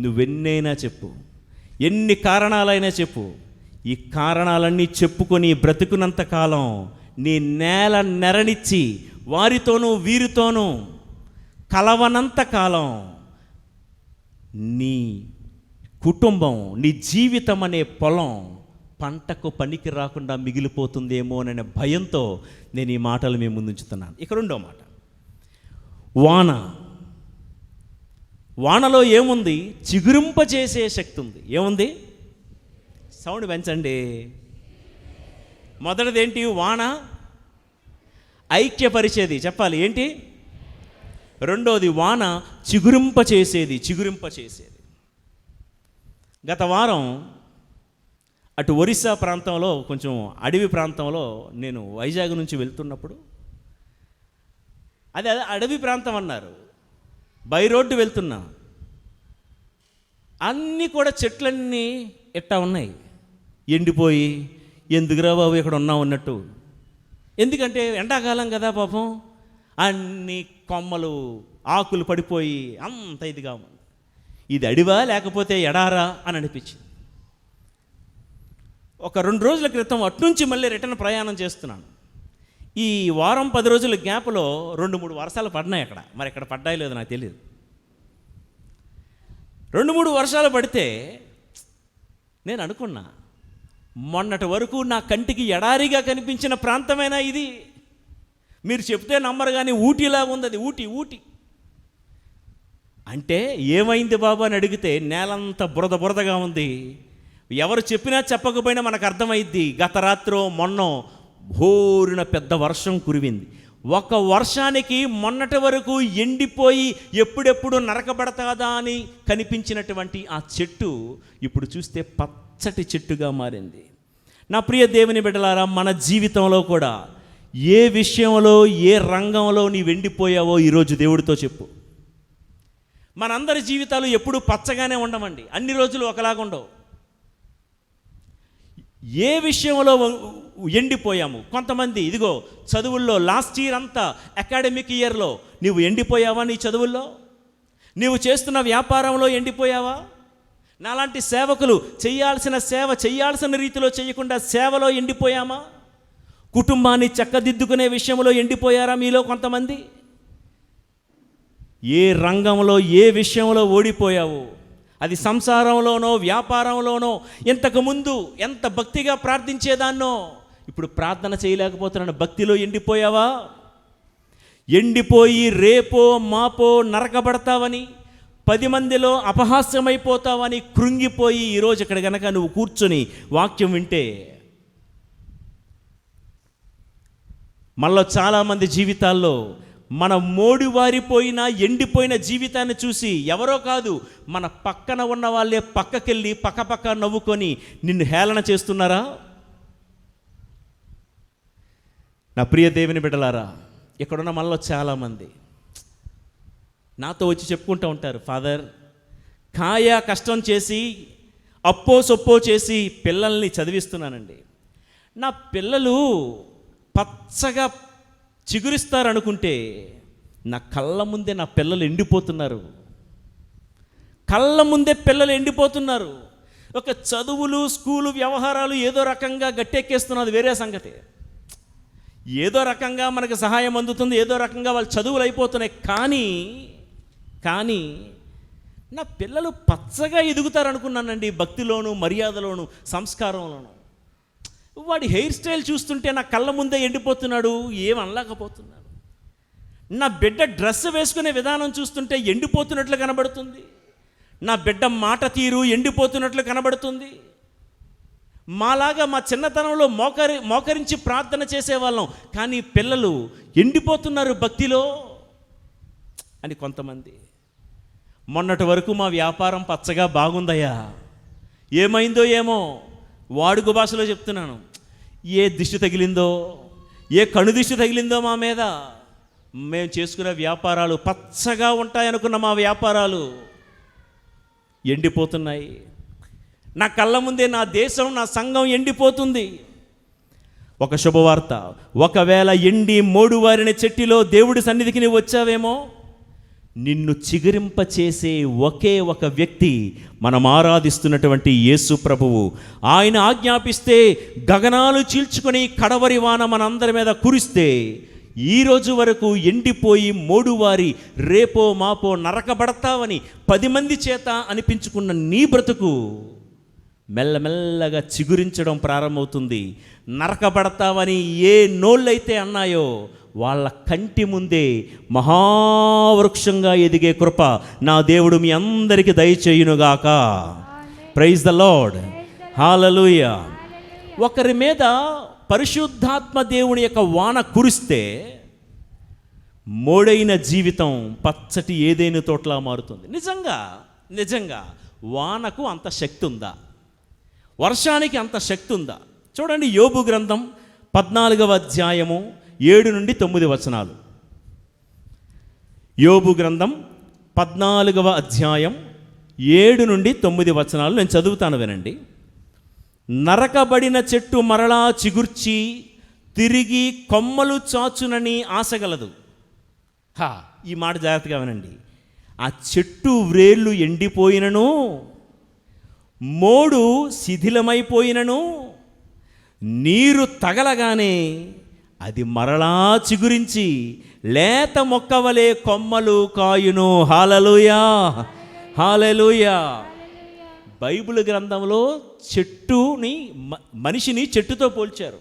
S1: నువ్వెన్నైనా చెప్పు, ఎన్ని కారణాలైనా చెప్పు, ఈ కారణాలన్నీ చెప్పుకొని బ్రతుకున్నంత కాలం నీ నేల నెరనిచ్చి వారితోనూ వీరితోనూ కలవనంత కాలం నీ కుటుంబం, నీ జీవితం అనే పొలం పంటకు పనికి రాకుండా మిగిలిపోతుందేమో అనే భయంతో నేను ఈ మాటలు మేము ముందుంచుతున్నాను. ఇక 2వ మాట, వానలో ఏముంది? చిగురింపచేసే శక్తి ఉంది. ఏముంది? సౌండ్ పెంచండి. మొదటిది ఏంటి? వాన ఐక్యపరిచేది, చెప్పాలి ఏంటి? 2వది వాన చిగురింపచేసేది. గత వారం అటు ఒరిస్సా ప్రాంతంలో, కొంచెం అడవి ప్రాంతంలో నేను వైజాగ్ నుంచి వెళ్తున్నప్పుడు, అదే అడవి ప్రాంతం అన్నారు, బై రోడ్డు వెళ్తున్నా, అన్నీ కూడా చెట్లన్నీ ఎట్టా ఉన్నాయి, ఎండిపోయి, ఎందుకురా బాబు ఇక్కడ ఉన్నాం అన్నట్టు. ఎందుకంటే ఎండాకాలం కదా పాపం, అన్ని కొమ్మలు ఆకులు పడిపోయి అంత ఇదిగా ఉంది. ఇది అడివా లేకపోతే ఎడారా అని అనిపించింది. ఒక 2 రోజుల క్రితం అట్నుంచి మళ్ళీ రిటర్న్ ప్రయాణం చేస్తున్నాను. ఈ వారం 10 రోజుల గ్యాప్లో 2-3 వర్షాలు పడినాయి అక్కడ. మరి ఇక్కడ పడ్డాయి లేదో నాకు తెలియదు. 2-3 వర్షాలు పడితే నేను అనుకున్నా, మొన్నటి వరకు నా కంటికి ఎడారిగా కనిపించిన ప్రాంతమైనా ఇది, మీరు చెప్తే నమ్మరు కానీ ఊటీలాగా ఉంది అది. ఊటీ అంటే ఏమైంది బాబు అని అడిగితే నేలంతా బురదగా ఉంది. ఎవరు చెప్పినా చెప్పకపోయినా మనకు అర్థమైద్ది. గత రాత్రో మొన్నో భోరున పెద్ద వర్షం కురివింది. ఒక వర్షానికి మొన్నటి వరకు ఎండిపోయి ఎప్పుడెప్పుడు నరకబడతాదా అని కనిపించినటువంటి ఆ చెట్టు ఇప్పుడు చూస్తే పచ్చటి చెట్టుగా మారింది. నా ప్రియ దేవుని బిడ్డలారా, మన జీవితంలో కూడా ఏ విషయంలో, ఏ రంగంలో నీవు ఎండిపోయావో ఈరోజు దేవుడితో చెప్పు. మనందరి జీవితాలు ఎప్పుడూ పచ్చగానే ఉండమండి, అన్ని రోజులు ఒకలాగా ఉండవు. ఏ విషయంలో ఎండిపోయాము? కొంతమంది ఇదిగో చదువుల్లో లాస్ట్ ఇయర్ అంతా అకాడమిక్ ఇయర్లో నీవు ఎండిపోయావా? నీ చదువుల్లో, నీవు చేస్తున్న వ్యాపారంలో ఎండిపోయావా? నాలాంటి సేవకులు చేయాల్సిన సేవ చేయాల్సిన రీతిలో చేయకుండా సేవలో ఎండిపోయామా? కుటుంబాన్ని చక్కదిద్దుకునే విషయంలో ఎండిపోయారా మీలో కొంతమంది? ఏ రంగంలో, ఏ విషయంలో ఓడిపోయావు? అది సంసారంలోనో, వ్యాపారంలోనో, ఇంతకుముందు ఎంత భక్తిగా ప్రార్థించేదాన్నో ఇప్పుడు ప్రార్థన చేయలేకపోతున్నాను, భక్తిలో ఎండిపోయావా? ఎండిపోయి రేపో మాపో నరకబడతావని, 10 మందిలో అపహాస్యమైపోతావని కృంగిపోయి ఈరోజు ఇక్కడ గనక నువ్వు కూర్చొని వాక్యం వింటే, మళ్ళీ చాలామంది జీవితాల్లో మన మోడివారిపోయిన ఎండిపోయిన జీవితాన్ని చూసి ఎవరో కాదు, మన పక్కన ఉన్న వాళ్ళే పక్కకెళ్ళి పక్క నవ్వుకొని నిన్ను హేళన చేస్తున్నారా? నా ప్రియ దేవుని బిడ్డలారా, ఇక్కడున్న మనలో చాలామంది నాతో వచ్చి చెప్పుకుంటూ ఉంటారు, ఫాదర్ కాయ కష్టం చేసి అప్పో సొప్పో చేసి పిల్లల్ని చదివిస్తున్నానండి, నా పిల్లలు పచ్చగా చిగురిస్తారనుకుంటే నా కళ్ళ ముందే నా పిల్లలు ఎండిపోతున్నారు, కళ్ళ ముందే పిల్లలు ఎండిపోతున్నారు. ఒక చదువులు, స్కూలు వ్యవహారాలు ఏదో రకంగా గట్టెక్కేస్తున్నది వేరే సంగతి, ఏదో రకంగా మనకు సహాయం అందుతుంది, ఏదో రకంగా వాళ్ళు చదువులు అయిపోతున్నాయి. కానీ నా పిల్లలు పచ్చగా ఎదుగుతారనుకున్నానండి, భక్తిలోను, మర్యాదలోను, సంస్కారంలోను. వాడి హెయిర్ స్టైల్ చూస్తుంటే నా కళ్ళ ముందే ఎండిపోతున్నాడు, ఏం అనలేకపోతున్నాడు. నా బిడ్డ డ్రెస్ వేసుకునే విధానం చూస్తుంటే ఎండిపోతున్నట్లు కనబడుతుంది, నా బిడ్డ మాట తీరు ఎండిపోతున్నట్లు కనబడుతుంది. మాలాగా మా చిన్నతనంలో మోకరించి ప్రార్థన చేసేవాళ్ళం, కానీ పిల్లలు ఎండిపోతున్నారు భక్తిలో అని కొంతమంది. మొన్నటి వరకు మా వ్యాపారం పచ్చగా బాగుందయ్యా, ఏమైందో ఏమో, వాడుక భాషలో చెప్తున్నాను, ఏ దిష్టి తగిలిందో, ఏ కను దిష్టి తగిలిందో మా మీద. మేము చేసుకునే వ్యాపారాలు పచ్చగా ఉంటాయనుకున్న మా వ్యాపారాలు ఎండిపోతున్నాయి. నా కళ్ళ ముందే నా దేశం, నా సంఘం ఎండిపోతుంది. ఒక శుభవార్త, ఒకవేళ ఎండి మోడువారిన చెట్టులో దేవుడి సన్నిధికి నీవు వచ్చావేమో, నిన్ను చిగురింపచేసే ఒకే ఒక వ్యక్తి మనం ఆరాధిస్తున్నటువంటి యేసు ప్రభువు. ఆయన ఆజ్ఞాపిస్తే గగనాలు చీల్చుకొని కడవరి వాన మనందరి మీద కురిస్తే, ఈరోజు వరకు ఎండిపోయి మోడువారి రేపో మాపో నరకబడతావని 10 మంది చేత అనిపించుకున్న నీ బ్రతుకు మెల్లమెల్లగా చిగురించడం ప్రారంభమవుతుంది. నరకబడతావని ఏ నోళ్ళైతే అన్నాయో వాళ్ళ కంటి ముందే మహావృక్షంగా ఎదిగే కృప నా దేవుడు మీ అందరికీ దయచేయునుగాక. ప్రైజ్ ద లార్డ్, హల్లెలూయా. ఒకరి మీద పరిశుద్ధాత్మ దేవుని యొక్క వాన కురిస్తే మోడైన జీవితం పచ్చటి ఏదైనా తోటలా మారుతుంది. నిజంగా వానకు అంత శక్తి ఉందా? వర్షానికి అంత శక్తి ఉందా? చూడండి, యోబు గ్రంథం 14వ అధ్యాయము 7 నుండి 9 వచనాలు. యోబు గ్రంథం 14వ అధ్యాయం 7 నుండి 9 వచనాలు నేను చదువుతాను, వినండి. నరకబడిన చెట్టు మరలా చిగుర్చి తిరిగి కొమ్మలు చాచునని ఆశగలదు. ఈ మాట జాగ్రత్తగా వినండి. ఆ చెట్టు వ్రేళ్ళు ఎండిపోయినను, మోడు శిథిలమైపోయినను, నీరు తగలగానే అది మరలా చిగురించి లేత మొక్కవలే కొమ్మలు కాయును. హల్లెలూయా, హల్లెలూయా. బైబిల్ గ్రంథంలో మనిషిని చెట్టుతో పోల్చారు.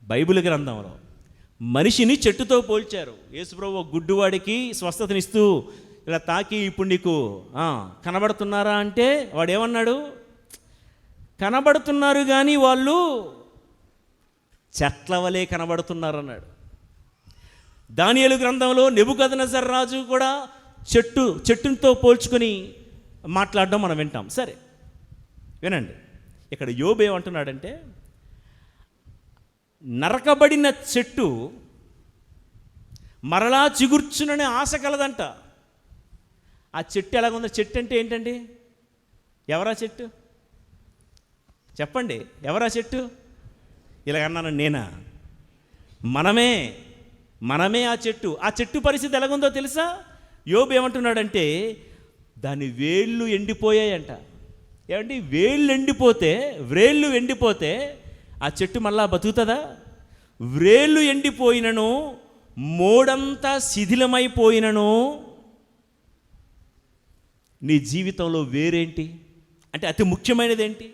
S1: బైబిల్ గ్రంథంలో మనిషిని చెట్టుతో పోల్చారు. యేసుప్రభు ఒక గుడ్డివాడికి స్వస్థతనిస్తూ ఇలా తాకి, ఇప్పుడు నీకు కనబడుతున్నారా అంటే వాడు ఏమన్నాడు? కనబడుతున్నారు కానీ వాళ్ళు చెట్ల వలె కనబడుతున్నారు అన్నాడు. దానియేలు గ్రంథంలో నెబుకద్నెజర్ రాజు కూడా చెట్టుతో పోల్చుకొని మాట్లాడడం మనం వింటాం. సరే వినండి, ఇక్కడ యోబు ఏమంటున్నాడంటే, నరకబడిన చెట్టు మరలా చిగుర్చుననే ఆశ కలదంట. ఆ చెట్టు ఎలాగుందో? చెట్టు అంటే ఏంటండి? ఎవరా చెట్టు? చెప్పండి, ఎవరా చెట్టు? ఇలాగన్నాను నేనా? మనమే ఆ చెట్టు. ఆ చెట్టు పరిస్థితి ఎలాగుందో తెలుసా? యోబు ఏమంటున్నాడంటే, దాని వేళ్ళు ఎండిపోయాయంట. ఏమండి, వ్రేళ్ళు ఎండిపోతే ఆ చెట్టు మళ్ళా బతుకుతుందా? వ్రేళ్ళు ఎండిపోయినను, మోడంతా శిథిలమైపోయినను, నీ జీవితంలో వేరేంటి అంటే అతి ముఖ్యమైనది ఏంటి?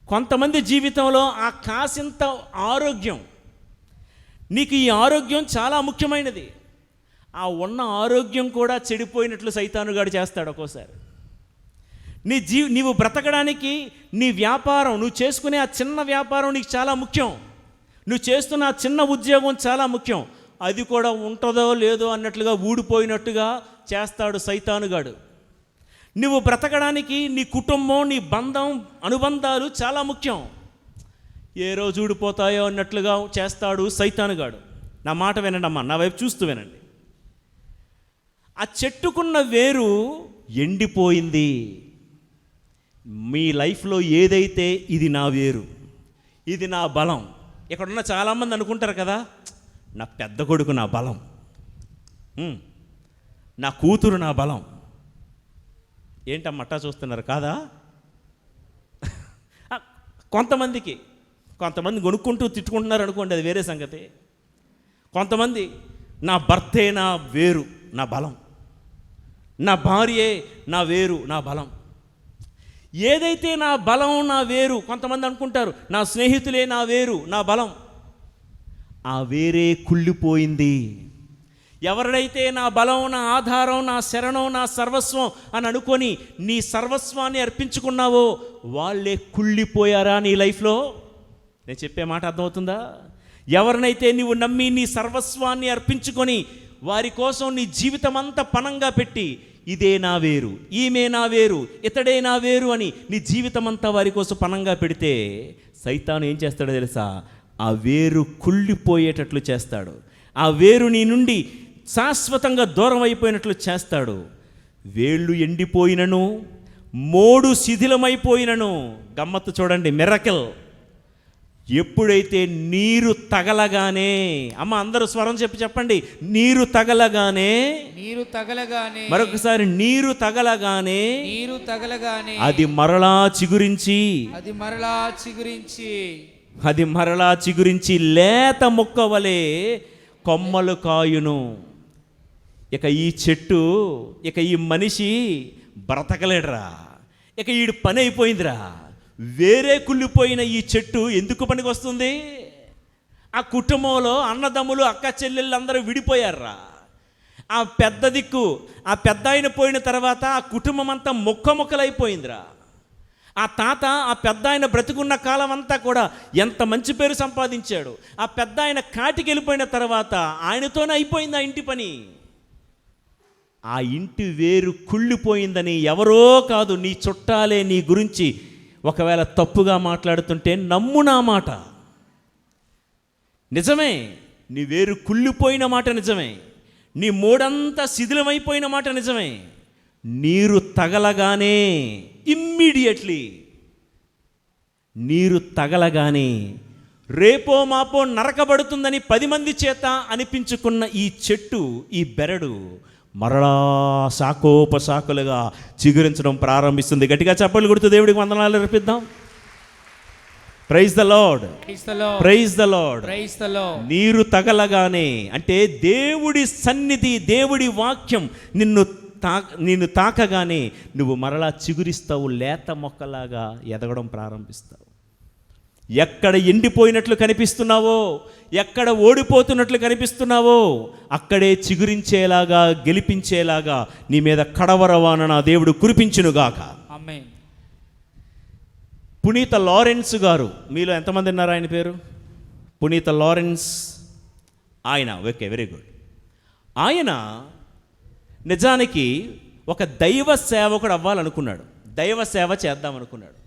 S1: కొంతమంది జీవితంలో ఆ కాసింత ఆరోగ్యం, నీకు ఈ ఆరోగ్యం చాలా ముఖ్యమైనది. ఆ ఉన్న ఆరోగ్యం కూడా చెడిపోయినట్లు సైతానుగాడు చేస్తాడు ఒక్కోసారి. నీవు బ్రతకడానికి నీ వ్యాపారం, నువ్వు చేసుకునే ఆ చిన్న వ్యాపారం నీకు చాలా ముఖ్యం. నువ్వు చేస్తున్న ఆ చిన్న ఉద్యోగం చాలా ముఖ్యం. అది కూడా ఉంటుందో లేదో అన్నట్లుగా ఊడిపోయినట్టుగా చేస్తాడు సైతానుగాడు. నువ్వు బ్రతకడానికి నీ కుటుంబం, నీ అనుబంధాలు చాలా ముఖ్యం. ఏ రోజు ఊడిపోతాయో అన్నట్లుగా చేస్తాడు సైతానుగాడు. నా మాట వినండి అమ్మా, నా వైపు చూస్తూ వినండి. ఆ చెట్టుకున్న వేరు ఎండిపోయింది. మీ లైఫ్లో ఏదైతే ఇది నా వేరు, ఇది నా బలం. ఇక్కడున్న చాలామంది అనుకుంటారు కదా, నా పెద్ద కొడుకు నా బలం, నా కూతురు నా బలం. ఏంటమ్మట్టా చూస్తున్నారు కాదా? కొంతమంది కొనుక్కుంటూ తిట్టుకుంటున్నారు అనుకోండి, అది వేరే సంగతి. కొంతమంది నా భర్తే నా వేరు, నా బలం, నా భార్యే నా వేరు, నా బలం. ఏదైతే నా బలం, నా వేరు, కొంతమంది అనుకుంటారు నా స్నేహితులే నా వేరు, నా బలం. ఆ వేరే కుళ్ళిపోయింది. ఎవరినైతే నా బలం, నా ఆధారం, నా శరణం, నా సర్వస్వం అని అనుకొని నీ సర్వస్వాన్ని అర్పించుకున్నావో వాళ్ళే కుళ్ళిపోయారా నీ లైఫ్లో? నేను చెప్పే మాట అర్థమవుతుందా? ఎవరినైతే నీవు నమ్మి నీ సర్వస్వాన్ని అర్పించుకొని వారి కోసం నీ జీవితం అంతా పణంగా పెట్టి, ఇదే నా వేరు, ఈమె నా వేరు, ఇతడే నా వేరు అని నీ జీవితం అంతా వారి కోసం పణంగా పెడితే సైతాను ఏం చేస్తాడో తెలుసా? ఆ వేరు కుళ్ళిపోయేటట్లు చేస్తాడు. ఆ వేరు నీ నుండి శాశ్వతంగా దూరం అయిపోయినట్లు చేస్తాడు. వేళ్ళు ఎండిపోయినను, మోడు శిథిలమైపోయినను. గమ్మత్తు చూడండి, మిరకిల్. ఎప్పుడైతే నీరు తగలగానే, అమ్మ అందరూ స్వరం చెప్పండి, నీరు తగలగానే, మరొకసారి నీరు తగలగానే అది మరలా చిగురించి లేత మొక్క వలె కొమ్మలు కాయును. ఇక ఈ చెట్టు, ఇక ఈ మనిషి బ్రతకలేడురా, ఇక ఈడు పని అయిపోయిందిరా. వేరే కుళ్ళిపోయిన ఈ చెట్టు ఎందుకు పనికి వస్తుంది? ఆ కుటుంబంలో అన్నదమ్ములు, అక్క చెల్లెళ్ళు అందరూ విడిపోయారా. ఆ పెద్ద దిక్కు, ఆ పెద్ద ఆయన పోయిన తర్వాత ఆ కుటుంబం అంతా మొక్కలైపోయిందిరా. ఆ తాత, ఆ పెద్ద ఆయన బ్రతికున్న కాలం అంతా కూడా ఎంత మంచి పేరు సంపాదించాడు. ఆ పెద్ద ఆయన కాటికి వెళ్ళిపోయిన తర్వాత ఆయనతోనే అయిపోయింది ఆ ఇంటి పని. ఆ ఇంటి వేరు కుళ్ళిపోయిందని ఎవరో కాదు, నీ చుట్టాలే నీ గురించి ఒకవేళ తప్పుగా మాట్లాడుతుంటే నమ్ము నా మాట. నిజమే, నీ వేరు కుళ్ళిపోయిన మాట నిజమే, నీ మోడంతా శిథిలమైపోయిన మాట నిజమే. నీరు తగలగానే, ఇమ్మీడియట్లీ నీరు తగలగానే రేపో మాపో నరకబడుతుందని 10 మంది చేత అనిపించుకున్న ఈ చెట్టు, ఈ బెరడు మరలా శాఖోపశాఖలుగా చిగురించడం ప్రారంభిస్తుంది. గట్టిగా చప్పట్లు కొడుతూ దేవుడికి వందనాలు అర్పిద్దాం. Praise the lord, praise the lord. నీరు తగలగానే అంటే దేవుడి సన్నిధి, దేవుడి వాక్యం నిన్ను తాకగానే నువ్వు మరలా చిగురిస్తావు, లేత మొక్కలాగా ఎదగడం ప్రారంభిస్తావు. ఎక్కడ ఎండిపోయినట్లు కనిపిస్తున్నావో, ఎక్కడ ఓడిపోతున్నట్లు కనిపిస్తున్నావో అక్కడే చిగురించేలాగా, గెలిపించేలాగా నీ మీద కడవరవాన నా దేవుడు కురిపించునుగాక.
S2: ఆమేన్.
S1: పునీత లారెన్స్ గారు, మీలో ఎంతమంది ఉన్నారు ఆయన పేరు? పునీత లారెన్స్. ఆయన ఓకే, వెరీ గుడ్. ఆయన నిజానికి ఒక దైవ సేవకుడు అవ్వాలనుకున్నాడు, దైవ సేవ చేద్దామనుకున్నాడు.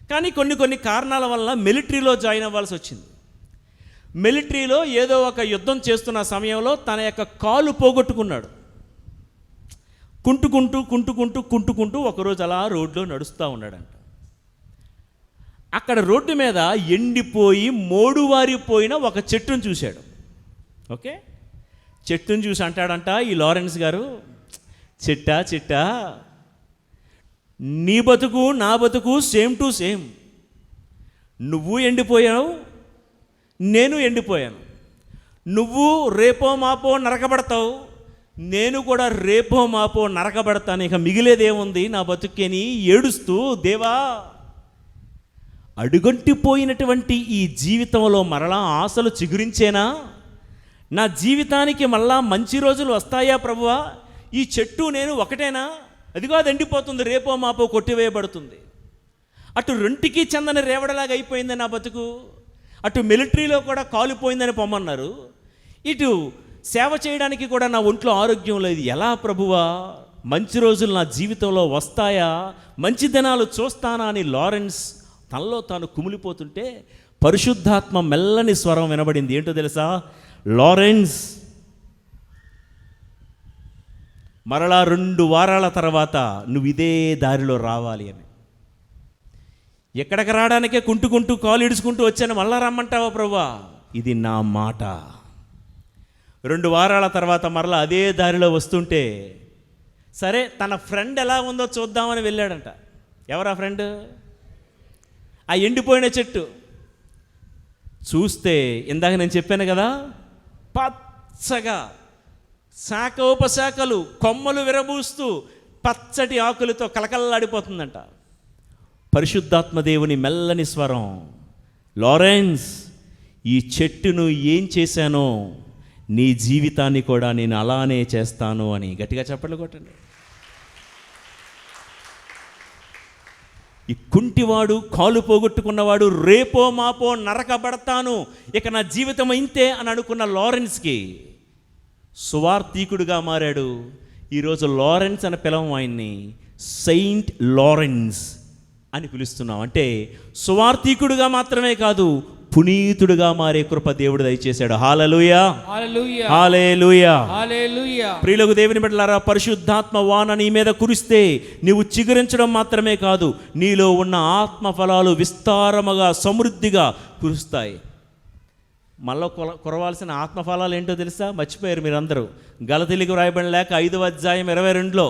S1: కానీ కొన్ని కారణాల వల్ల మిలిటరీలో జాయిన్ అవ్వాల్సి వచ్చింది. మిలిటరీలో ఏదో ఒక యుద్ధం చేస్తున్న సమయంలో తన యొక్క కాలు పోగొట్టుకున్నాడు. కుంటుకుంటూ ఒకరోజు అలా రోడ్లో నడుస్తూ ఉన్నాడంట. అక్కడ రోడ్డు మీద ఎండిపోయి మోడువారిపోయిన ఒక చెట్టును చూశాడు. ఓకే, చెట్టును చూసి అంటాడంట ఈ లారెన్స్ గారు, చిట్టా నీ బతుకు నా బతుకు సేమ్ టు సేమ్. నువ్వు ఎండిపోయావు, నేను ఎండిపోయాను. నువ్వు రేపో మాపో నరకబడతావు, నేను కూడా రేపో మాపో నరకబడతాను. ఇక మిగిలేదేముంది నా బతుకేని ఏడుస్తూ, దేవా అడుగంటిపోయినటువంటి ఈ జీవితంలో మరలా ఆశలు చిగురించేనా? నా జీవితానికి మళ్ళా మంచి రోజులు వస్తాయా ప్రభువా? ఈ చెట్టు నేను ఒకటేనా? అదిగో అది ఎండిపోతుంది, రేపో మాపో కొట్టివేయబడుతుంది. అటు రెంటికి చెందని రేవడలాగా అయిపోయింది నా బతుకు. అటు మిలిటరీలో కూడా కాలిపోయిందని పొమ్మన్నారు, ఇటు సేవ చేయడానికి కూడా నా ఒంట్లో ఆరోగ్యం లేదు. ఎలా ప్రభువా? మంచి రోజులు నా జీవితంలో వస్తాయా? మంచి దినాలు చూస్తానా అని లారెన్స్ తనలో తాను కుమిలిపోతుంటే పరిశుద్ధాత్మ మెల్లని స్వరం వినబడింది. ఏంటో తెలుసా? లారెన్స్, మరలా 2 వారాల తర్వాత నువ్వు ఇదే దారిలో రావాలి అని. ఎక్కడికి రావడానికే కుంటుకుంటూ కాలు ఇడుచుకుంటూ వచ్చాను, మళ్ళా రమ్మంటావా ప్రభువా? ఇది నా మాట. 2 వారాల తర్వాత మరలా అదే దారిలో వస్తుంటే, సరే తన ఫ్రెండ్ ఎలా ఉందో చూద్దామని వెళ్ళాడంట. ఎవరా ఫ్రెండ్? ఆ ఎండిపోయిన చెట్టు. చూస్తే ఇందాక నేను చెప్పాను కదా, పచ్చగా శాఖోపశాఖలు కొమ్మలు విరబూస్తూ పచ్చటి ఆకులతో కలకల్లాడిపోతుందంట. పరిశుద్ధాత్మ దేవుని మెల్లని స్వరం, లారెన్స్, ఈ చెట్టును ఏం చేశానో నీ జీవితాన్ని కూడా నేను అలానే చేస్తాను అని. గట్టిగా చప్పట్లు కొట్టండి. ఈ కుంటివాడు, కాలు పోగొట్టుకున్నవాడు, రేపో మాపో నరకబడతాను, ఇక నా జీవితం ఇంతే అని అనుకున్న లారెన్స్కి సువార్థికుడిగా మారాడు. ఈరోజు లారెన్స్ అని పిలవం ఆయన్ని, సెయింట్ లారెన్స్ అని పిలుస్తున్నాం. అంటే సువార్థికుడిగా మాత్రమే కాదు, పునీతుడిగా మారే కృప దేవుడు దయచేశాడు. హల్లెలూయా,
S2: హల్లెలూయా,
S1: హల్లెలూయా,
S2: హల్లెలూయా.
S1: ప్రియులకు దేవుని బిడ్డలారా, పరిశుద్ధాత్మ వాన నీ మీద కురిస్తే నీవు చిగురించడం మాత్రమే కాదు, నీలో ఉన్న ఆత్మ ఫలాలు విస్తారముగా సమృద్ధిగా కురుస్తాయి. మళ్ళీ కురవాల్సిన ఆత్మఫలాలు ఏంటో తెలుసా? మర్చిపోయారు మీరందరూ. గలతీలకు రాయబడిన లేఖ 5వ అధ్యాయం 22లో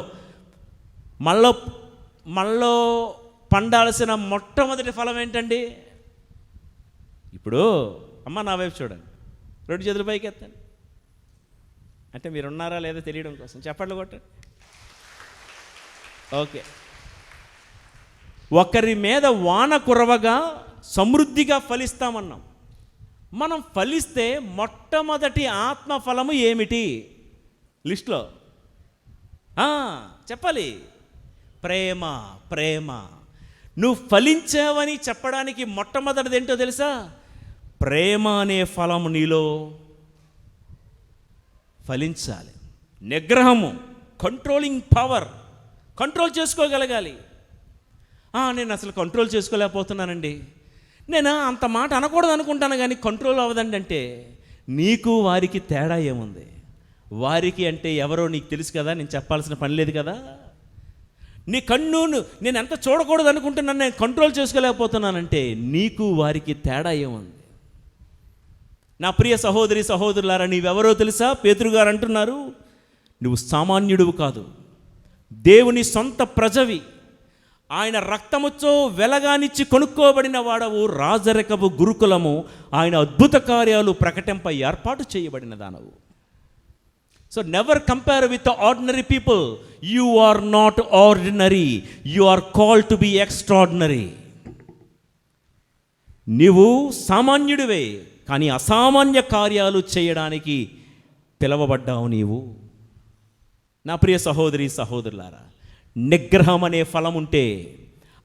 S1: మళ్ళీ పండాల్సిన మొట్టమొదటి ఫలం ఏంటండి? ఇప్పుడు అమ్మ నా వైపు చూడండి, 2 చేతుల పైకి ఎత్తండి. అంటే మీరు ఉన్నారా లేదా తెలియడం కోసం చప్పట్లు కొట్టండి. ఓకే, ఒకరి మీద వాన కురవగా సమృద్ధిగా ఫలిస్తామన్నాం. మనం ఫలిస్తే మొట్టమొదటి ఆత్మఫలము ఏమిటి లిస్టులో? చెప్పాలి, ప్రేమ. ప్రేమ. నువ్వు ఫలించావని చెప్పడానికి మొట్టమొదటిది ఏంటో తెలుసా? ప్రేమ అనే ఫలము నీలో ఫలించాలి. నిగ్రహము, కంట్రోలింగ్ పవర్, కంట్రోల్ చేసుకోగలగాలి. నేను అసలు కంట్రోల్ చేసుకోలేకపోతున్నానండి, నేను అంత మాట అనకూడదు అనుకుంటాను కానీ కంట్రోల్ అవ్వదండి అంటే, నీకు వారికి తేడా ఏముంది? వారికి అంటే ఎవరో నీకు తెలుసు కదా, నేను చెప్పాల్సిన పని లేదు కదా. నీ కన్నును నేను ఎంత చూడకూడదు అనుకుంటున్నాను, నేను కంట్రోల్ చేసుకోలేకపోతున్నానంటే నీకు వారికి తేడా ఏముంది? నా ప్రియ సహోదరి సహోదరులారా, నీవెవరో తెలుసా? పేతురు గారు అంటున్నారు, నువ్వు సామాన్యుడువు కాదు, దేవుని సొంత ప్రజవి, ఆయన రక్తముతో వెలగానిచ్చి కొనుక్కోబడిన వాడవు, రాజరికపు గురుకులము, ఆయన అద్భుత కార్యాలు ప్రకటింప ఏర్పాటు చేయబడిన దానవు. So never compare with ordinary people. You are not ordinary, you are called to be extraordinary. నీవు సామాన్యుడివే, కానీ అసామాన్య కార్యాలు చేయడానికి పిలవబడ్డావు నీవు. నా ప్రియ సహోదరి సహోదరులారా, నిగ్రహం అనే ఫలం ఉంటే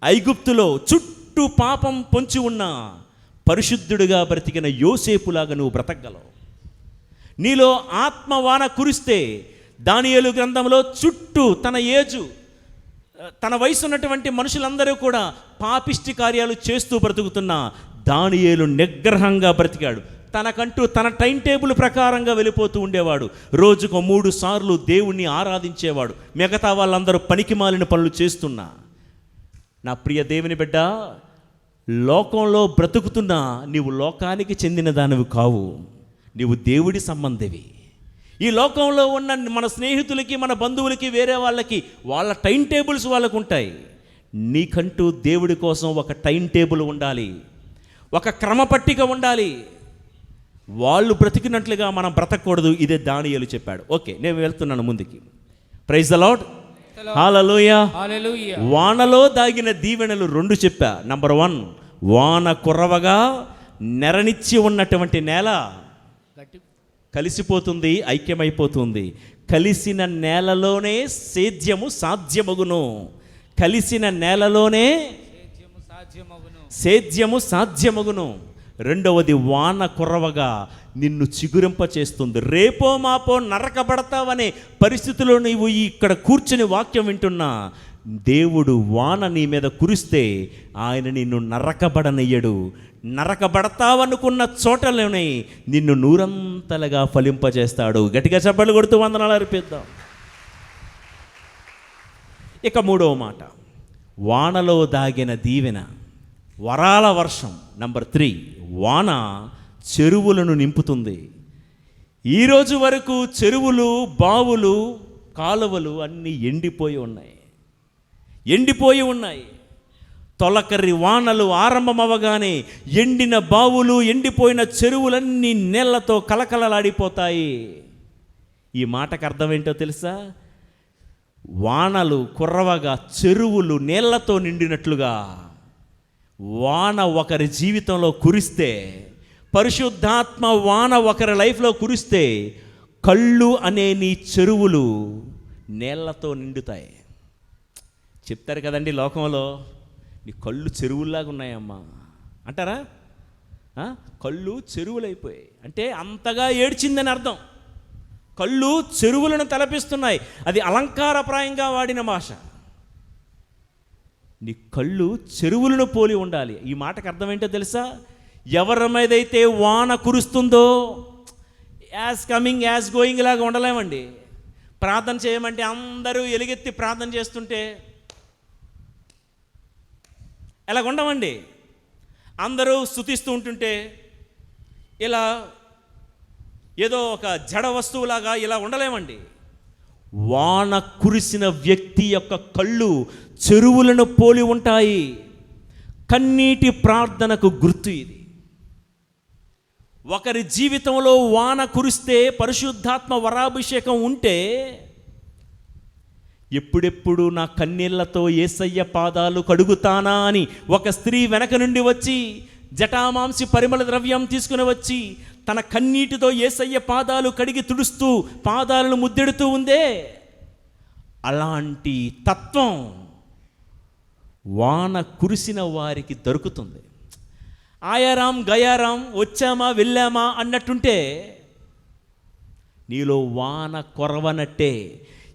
S1: ఐగుప్తులో చుట్టూ పాపం పొంచి ఉన్న పరిశుద్ధుడిగా బ్రతికిన యోసేపులాగా నువ్వు బ్రతకగలవు. నీలో ఆత్మవాన కురిస్తే దానియేలు గ్రంథంలో చుట్టూ తన ఏజు తన వయసు ఉన్నటువంటి మనుషులందరూ కూడా పాపిష్టి కార్యాలు చేస్తూ బ్రతుకుతున్న దానియేలు నిగ్రహంగా బ్రతికాడు. తనకంటూ తన టైం టేబుల్ ప్రకారంగా వెళ్ళిపోతూ ఉండేవాడు. రోజుకు 3 సార్లు దేవుణ్ణి ఆరాధించేవాడు. మిగతా వాళ్ళందరూ పనికి మాలిన పనులు చేస్తున్నా. నా ప్రియ దేవుని బిడ్డ, లోకంలో బ్రతుకుతున్నా నీవు లోకానికి చెందిన దానివి కావు, నీవు దేవుడి సంబంధివి. ఈ లోకంలో ఉన్న మన స్నేహితులకి, మన బంధువులకి, వేరే వాళ్ళకి వాళ్ళ టైం టేబుల్స్ వాళ్ళకు ఉంటాయి. నీకంటూ దేవుడి కోసం ఒక టైం టేబుల్ ఉండాలి, ఒక క్రమపట్టిక ఉండాలి. వాళ్ళు బ్రతికినట్లుగా మనం బ్రతకూడదు. ఇదే దానియేలు చెప్పాడు. ఓకే, నేను వెళ్తున్నాను ముందుకి. Praise the lord, hallelujah.
S2: హల్లెలూయా.
S1: వానలో దాగిన దీవెనలు 2 చెప్పా. నంబర్ 1, వాన కురవగా నెరనిచ్చి ఉన్నటువంటి నేల కలిసిపోతుంది, ఐక్యమైపోతుంది. కలిసిన నేలలోనే సేద్యము సాధ్యమగును. కలిసిన నేలలోనే సేద్యము సాధ్యమగును. రెండవది, వాన కురవగా నిన్ను చిగురింపచేస్తుంది. రేపో మాపో నరకబడతావనే పరిస్థితిలో నీవు ఇక్కడ కూర్చుని వాక్యం వింటున్నా, దేవుడు వాన నీ మీద కురిస్తే ఆయన నిన్ను నరకబడనయ్యడు. నరకబడతావనుకున్న చోటలోనే నిన్ను నూరంతలుగా ఫలింపజేస్తాడు. గట్టిగా చప్పట్లు కొడుతూ వందనాలు అర్పిద్దాం. ఇక 3వ మాట, వానలో దాగిన దీవెన, వరాల వర్షం. నంబర్ 3, వాన చెరువులను నింపుతుంది. ఈరోజు వరకు చెరువులు, బావులు, కాలువలు అన్నీ ఎండిపోయి ఉన్నాయి. తొలకరి వానలు ఆరంభమవగానే ఎండిన బావులు, ఎండిపోయిన చెరువులన్నీ నీళ్లతో కలకలలాడిపోతాయి. ఈ మాటకు అర్థం ఏంటో తెలుసా? వానలు కుర్రవగా చెరువులు నీళ్లతో నిండినట్లుగా వాన ఒకరి జీవితంలో కురిస్తే, పరిశుద్ధాత్మ వాన ఒకరి లైఫ్లో కురిస్తే, కళ్ళు అనే నీ చెరువులు నీళ్లతో నిండుతాయి. చెప్తారు కదండి లోకంలో, నీ కళ్ళు చెరువుల్లాగా ఉన్నాయమ్మా అంటారా? కళ్ళు చెరువులైపోయాయి అంటే అంతగా ఏడ్చిందని అర్థం. కళ్ళు చెరువులను తలపిస్తున్నాయి. అది అలంకారప్రాయంగా వాడిన భాష. నీ కళ్ళు చెరువులను పోలి ఉండాలి. ఈ మాటకు అర్థం ఏంటో తెలుసా? ఎవరి మీదైతే వాన కురుస్తుందో, యాజ్ కమింగ్ యాజ్ గోయింగ్ లాగా ఉండలేమండి. ప్రార్థన చేయమంటే అందరూ ఎలుగెత్తి ప్రార్థన చేస్తుంటే ఎలాగ ఉండమండి. అందరూ స్తుతిస్తూ ఉంటుంటే ఇలా ఏదో ఒక జడ వస్తువులాగా ఇలా ఉండలేమండి. వాన కురిసిన వ్యక్తి యొక్క కళ్ళు చెరువులను పోలి ఉంటాయి. కన్నీటి ప్రార్థనకు గుర్తు ఇది. ఒకరి జీవితంలో వాన కురిస్తే, పరిశుద్ధాత్మ వరాభిషేకం ఉంటే, ఎప్పుడెప్పుడు నా కన్నీళ్లతో యేసయ్య పాదాలు కడుగుతానా అని ఒక స్త్రీ వెనక నుండి వచ్చి జటామాంసి పరిమళ ద్రవ్యం తీసుకుని వచ్చి తన కన్నీటితో యేసయ్య పాదాలు కడిగి తుడుస్తూ పాదాలను ముద్దెడుతూ ఉందే, అలాంటి తత్వం వాన కురిసిన వారికి దొరుకుతుంది. ఆయారాం గయారాం, వచ్చామా వెళ్ళామా అన్నట్టుంటే నీలో వాన కొరవనట్టే.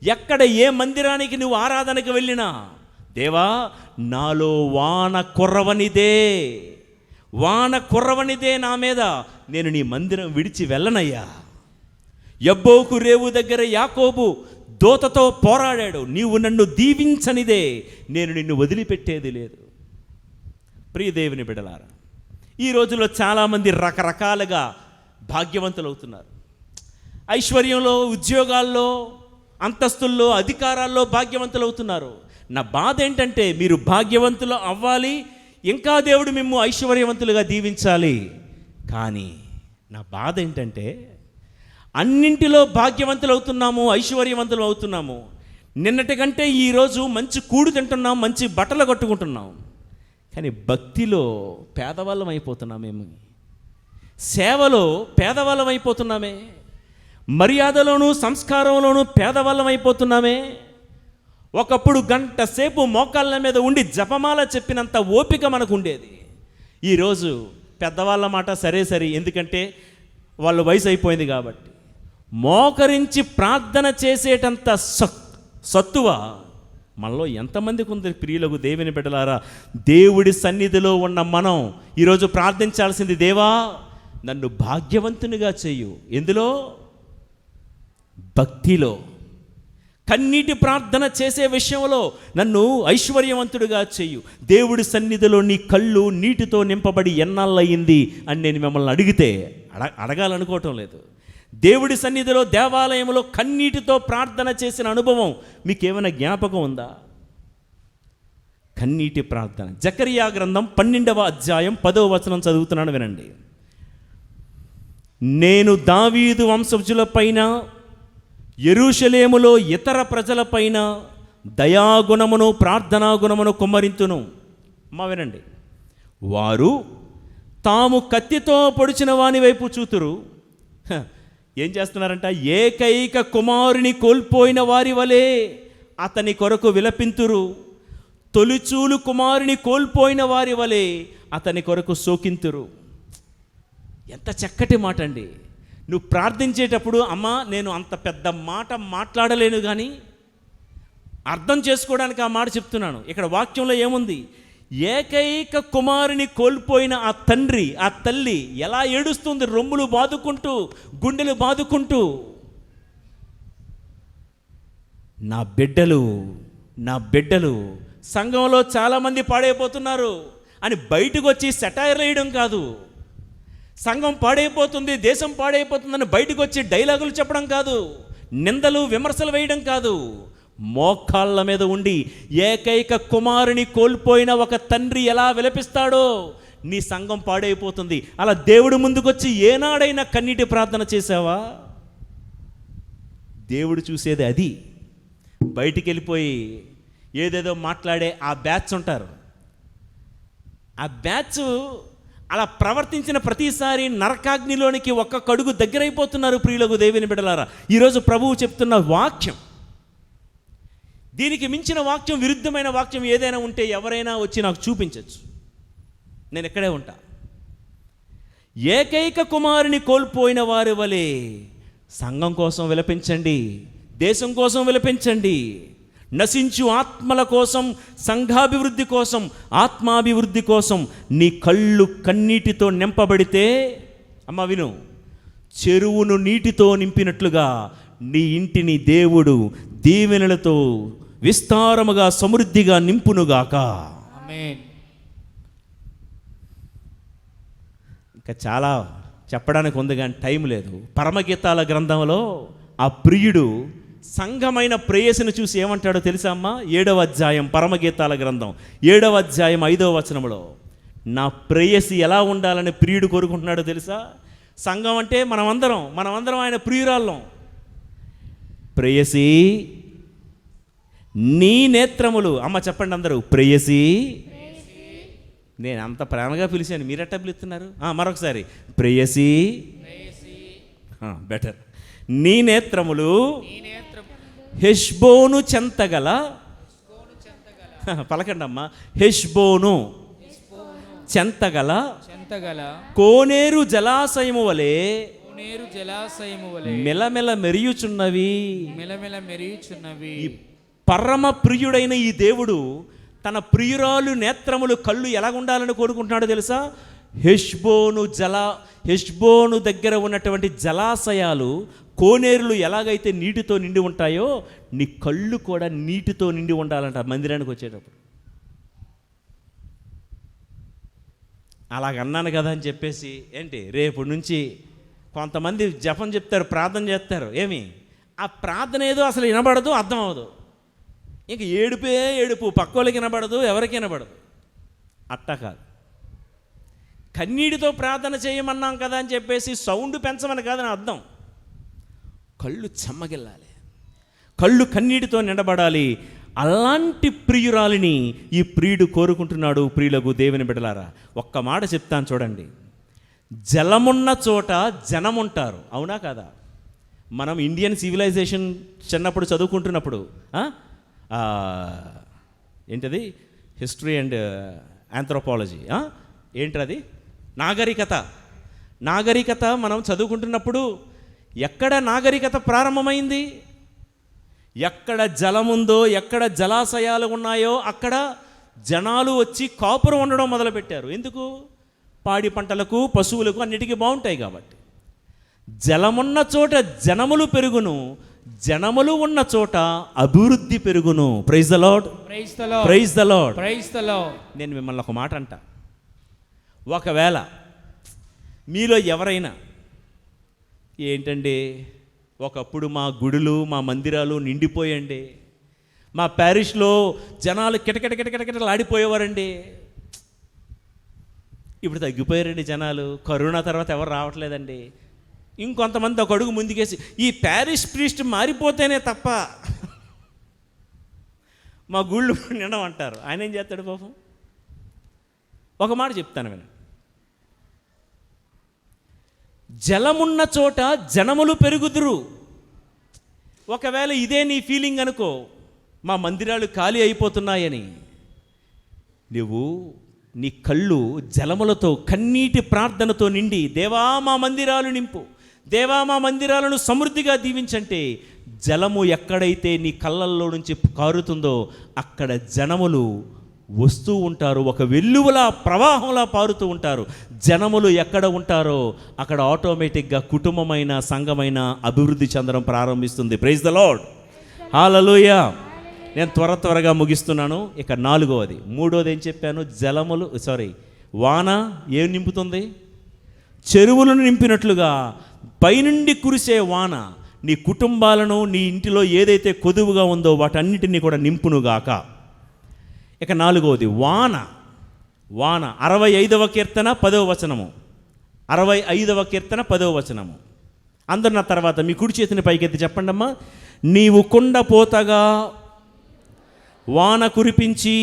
S1: ఎక్కడ ఏ మందిరానికి నువ్వు ఆరాధనకు వెళ్ళినా, దేవా నాలో వాన కుర్రవనిదే, వాన కుర్రవనిదే నా మీద, నేను నీ మందిరం విడిచి వెళ్ళనయ్యా. యబ్బోకు రేవు దగ్గర యాకోబు దోతతో పోరాడాడు, నీవు నన్ను దీవించనిదే నేను నిన్ను వదిలిపెట్టేది లేదు. ప్రియ దేవుని బిడ్డలారా, ఈ రోజుల్లో చాలామంది రకరకాలుగా భాగ్యవంతులు అవుతున్నారు. ఐశ్వర్యంలో, ఉద్యోగాల్లో, అంతస్తుల్లో, అధికారాల్లో భాగ్యవంతులు అవుతున్నారు. నా బాధ ఏంటంటే, మీరు భాగ్యవంతులు అవ్వాలి, ఇంకా దేవుడు మిమ్ము ఐశ్వర్యవంతులుగా దీవించాలి. కానీ నా బాధ ఏంటంటే, అన్నింటిలో భాగ్యవంతులు అవుతున్నాము, ఐశ్వర్యవంతులు అవుతున్నాము. నిన్నటి కంటే ఈరోజు మంచి కూడు తింటున్నాం, మంచి బట్టలు కట్టుకుంటున్నాం. కానీ భక్తిలో పేదవాళ్ళం అయిపోతున్నామేమో, సేవలో పేదవాళ్ళం అయిపోతున్నామే, మర్యాదలోనూ సంస్కారంలోనూ పేదవాళ్ళం అయిపోతున్నామే. ఒకప్పుడు గంట సేపు మోకాళ్ళ మీద ఉండి జపమాల చెప్పినంత ఓపిక మనకు ఉండేది. ఈరోజు పెద్దవాళ్ళ మాట సరే, ఎందుకంటే వాళ్ళ వయసు అయిపోయింది కాబట్టి, మోకరించి ప్రార్థన చేసేటంత సత్తువ మనలో ఎంతమందికి ఉంది ప్రియులకు దేవుని బిడ్డలారా? దేవుడి సన్నిధిలో ఉన్న మనం ఈరోజు ప్రార్థించాల్సింది, దేవా నన్ను భాగ్యవంతునిగా చెయ్యు. ఎందులో? భక్తిలో. కన్నీటి ప్రార్థన చేసే విషయంలో నన్ను ఐశ్వర్యవంతుడిగా చెయ్యు. దేవుడి సన్నిధిలో నీ కళ్ళు నీటితో నింపబడి ఎన్నాళ్ళయింది అని నేను మిమ్మల్ని అడిగితే అడగాలనుకోవటం లేదు. దేవుడి సన్నిధిలో దేవాలయంలో కన్నీటితో ప్రార్థన చేసిన అనుభవం మీకేమైనా జ్ఞాపకం ఉందా? కన్నీటి ప్రార్థన. జకరియా గ్రంథం 12వ అధ్యాయం 10వ వచనం చదువుతున్నాను, వినండి. నేను దావీదు వంశజులపైన యెరూషలేములో ఇతర ప్రజలపైన దయాగుణమును ప్రార్థనా గుణమును కుమ్మరింతును. వినండి. వారు తాము కత్తితో పొడిచిన వాని వైపు చూతురు. ఏం చేస్తున్నారంట? ఏకైక కుమారుని కోల్పోయిన వారి వలె అతని కొరకు విలపింతురు. తొలిచూలు కుమారుని కోల్పోయిన వారి వలె అతని కొరకు శోకింతురు. ఎంత చక్కటి మాట అండి. నువ్వు ప్రార్థించేటప్పుడు, అమ్మా నేను అంత పెద్ద మాట మాట్లాడలేను కానీ అర్థం చేసుకోవడానికి ఆ మాట చెప్తున్నాను. ఇక్కడ వాక్యంలో ఏముంది? ఏకైక కుమారుని కోల్పోయిన ఆ తండ్రి, ఆ తల్లి ఎలా ఏడుస్తుంది, రొమ్ములు బాదుకుంటూ, గుండెలు బాదుకుంటూ, నా బిడ్డలు సంఘంలో చాలామంది పాడైపోతున్నారు అని బయటకు వచ్చి సెటైర్ వేయడం కాదు. సంఘం పాడైపోతుంది, దేశం పాడైపోతుందని బయటకు వచ్చి డైలాగులు చెప్పడం కాదు, నిందలు విమర్శలు వేయడం కాదు. మోకాళ్ళ మీద ఉండి ఏకైక కుమారుని కోల్పోయిన ఒక తండ్రి ఎలా విలపిస్తాడో నీ సంఘం పాడైపోతుంది. అలా దేవుడు ముందుకొచ్చి ఏనాడైనా కన్నీటి ప్రార్థన చేసావా? దేవుడు చూసేది అది. బయటికి వెళ్ళిపోయి ఏదేదో మాట్లాడే ఆ బ్యాచ్ ఉంటారు. ఆ బ్యాచ్ అలా ప్రవర్తించిన ప్రతిసారి నరకాగ్నిలోనికి ఒక్క అడుగు దగ్గరైపోతున్నారు. ప్రియులకు దేవుని బిడ్డలారా, ఈరోజు ప్రభువు చెప్తున్న వాక్యం, దీనికి మించిన వాక్యం, విరుద్ధమైన వాక్యం ఏదైనా ఉంటే ఎవరైనా వచ్చి నాకు చూపించవచ్చు, నేను ఇక్కడే ఉంటా. ఏకైక కుమారుని కోల్పోయిన వారి వలె సంఘం కోసం విలపించండి, దేశం కోసం విలపించండి. నశించు ఆత్మల కోసం, సంఘాభివృద్ధి కోసం, ఆత్మాభివృద్ధి కోసం నీ కళ్ళు కన్నీటితో నింపబడితే, అమ్మ విను, చెరువును నీటితో నింపినట్లుగా నీ ఇంటిని దేవుడు దీవెనలతో విస్తారముగా సమృద్ధిగా నింపునుగాక.
S2: ఆమేన్.
S1: ఇంకా చాలా చెప్పడానికి ఉంది కానీ టైం లేదు. పరమగీతాల గ్రంథంలో ఆ ప్రియుడు సంఘమైన ప్రేయసిని చూసి ఏమంటాడో తెలుసా అమ్మా? 7వ అధ్యాయం పరమగీతాల గ్రంథం 7వ అధ్యాయం 5వ వచనంలో, నా ప్రేయసి ఎలా ఉండాలని ప్రియుడు కోరుకుంటున్నాడో తెలుసా? సంఘం అంటే మనమందరం ఆయన ప్రియురాళ్ళం. ప్రేయసి నీ నేత్రములు, అమ్మ చెప్పండి అందరూ, ప్రేయసి. నేను అంత ప్రేమగా పిలిచాను, మీరెట్టా పిలుస్తున్నారు? మరొకసారి, ప్రేయసి. బెటర్. నీ నేత్రములు హెష్బోను చెంతగల, పలకండి అమ్మా, హెష్బోను చెంతగల కోనేరు జలాశయము వలె మెలమెల మెరియుచున్నవి. ఈ పరమ ప్రియుడైన ఈ దేవుడు తన ప్రియురాలు నేత్రములు, కళ్ళు ఎలాగుండాలని కోరుకుంటున్నాడో తెలుసా? హెష్బోను దగ్గర ఉన్నటువంటి జలాశయాలు, కోనేరులు ఎలాగైతే నీటితో నిండి ఉంటాయో నీ కళ్ళు కూడా నీటితో నిండి ఉండాలంట మందిరానికి వచ్చేటప్పుడు. అలాగన్నాను కదా అని చెప్పేసి ఏంటి, రేపు నుంచి కొంతమంది జపం చెప్తారు, ప్రార్థన చేస్తారు. ఏమి ఆ ప్రార్థన ఏదో అసలు వినబడదు, అర్థం అవ్వదు. ఇంక ఏడుపు, పక్కోళ్ళకి వినబడదు, ఎవరికి వినబడదు. అట్టా కాదు. కన్నీటితో ప్రార్థన చేయమన్నాం కదా అని చెప్పేసి సౌండ్ పెంచమని కాదని అర్థం. కళ్ళు చెమ్మగిల్లాలి, కళ్ళు కన్నీటితో నిండబడాలి. అలాంటి ప్రియురాలిని ఈ ప్రియుడు కోరుకుంటున్నాడు. ప్రియులకు దేవుని బిడ్డలారా, ఒక్క మాట చెప్తాను చూడండి. జలమున్న చోట జనముంటారు, అవునా కాదా? మనం ఇండియన్ సివిలైజేషన్ చిన్నప్పుడు చదువుకుంటున్నప్పుడు ఏంటది, హిస్టరీ అండ్ ఆంథ్రోపాలజీ, ఏంటది, నాగరికత మనం చదువుకుంటున్నప్పుడు ఎక్కడ నాగరికత ప్రారంభమైంది? ఎక్కడ జలముందో, ఎక్కడ జలాశయాలు ఉన్నాయో అక్కడ జనాలు వచ్చి కాపురం ఉండడం మొదలుపెట్టారు. ఎందుకు? పాడి పంటలకు, పశువులకు, అన్నిటికీ బాగుంటాయి కాబట్టి. జలమున్న చోట జనములు పెరుగును, జనములు ఉన్న చోట అభివృద్ధి పెరుగును. Praise the lord,
S2: praise the lord,
S1: praise the lord,
S2: praise the Lord.
S1: నేను మిమ్మల్ని ఒక మాట అంట. ఒకవేళ మీలో ఎవరైనా ఏంటండి ఒకప్పుడు మా గుడులు, మా మందిరాలు నిండిపోయండి, మా ప్యారిష్లో జనాలు కిటకిటలాడిపోయేవారండి, ఇప్పుడు తగ్గిపోయారండి జనాలు, కరోనా తర్వాత ఎవరు రావట్లేదండి. ఇంకొంతమంది ఒక అడుగు ముందుకేసి ఈ ప్యారిష్ ప్రీస్ట్ మారిపోతేనే తప్ప మా గుళ్ళు నిండమంటారు. ఆయన ఏం చేస్తాడు పాపం? ఒక మాట చెప్తాను వినండి. జలమున్న చోట జనములు పెరుగుదురు. ఒకవేళ ఇదే నీ ఫీలింగ్ అనుకో, మా మందిరాలు ఖాళీ అయిపోతున్నాయని, నువ్వు నీ కళ్ళు జలములతో, కన్నీటి ప్రార్థనతో నిండి, దేవా మా మందిరాలు నింపు, దేవా మా మందిరాలను సమృద్ధిగా దీవించంటే, జలము ఎక్కడైతే నీ కళ్ళల్లో నుంచి కారుతుందో అక్కడ జనములు వస్తూ ఉంటారు. ఒక వెల్లువలా, ప్రవాహంలా పారుతూ ఉంటారు. జనములు ఎక్కడ ఉంటారో అక్కడ ఆటోమేటిక్గా కుటుంబమైన, సంఘమైన అభివృద్ధి చెందడం ప్రారంభిస్తుంది. ప్రైజ్ ద లార్డ్, హల్లెలూయా. నేను త్వరగా ముగిస్తున్నాను. ఇక 4వది. 3వది ఏం చెప్పాను? వాన ఏం నింపుతుంది? చెరువులను నింపినట్లుగా పైనుండి కురిసే వాన నీ కుటుంబాలను, నీ ఇంటిలో ఏదైతే కొదువుగా ఉందో వాటన్నిటినీ కూడా నింపునుగాక. ఇక 4వది వాన. 65వ కీర్తన 10వ వచనము. 65వ కీర్తన 10వ వచనము. అందరు నా తర్వాత మీ కుడి చేతిని పైకెత్తి చెప్పండి అమ్మా. నీవు కుండపోతగా వాన కురిపించి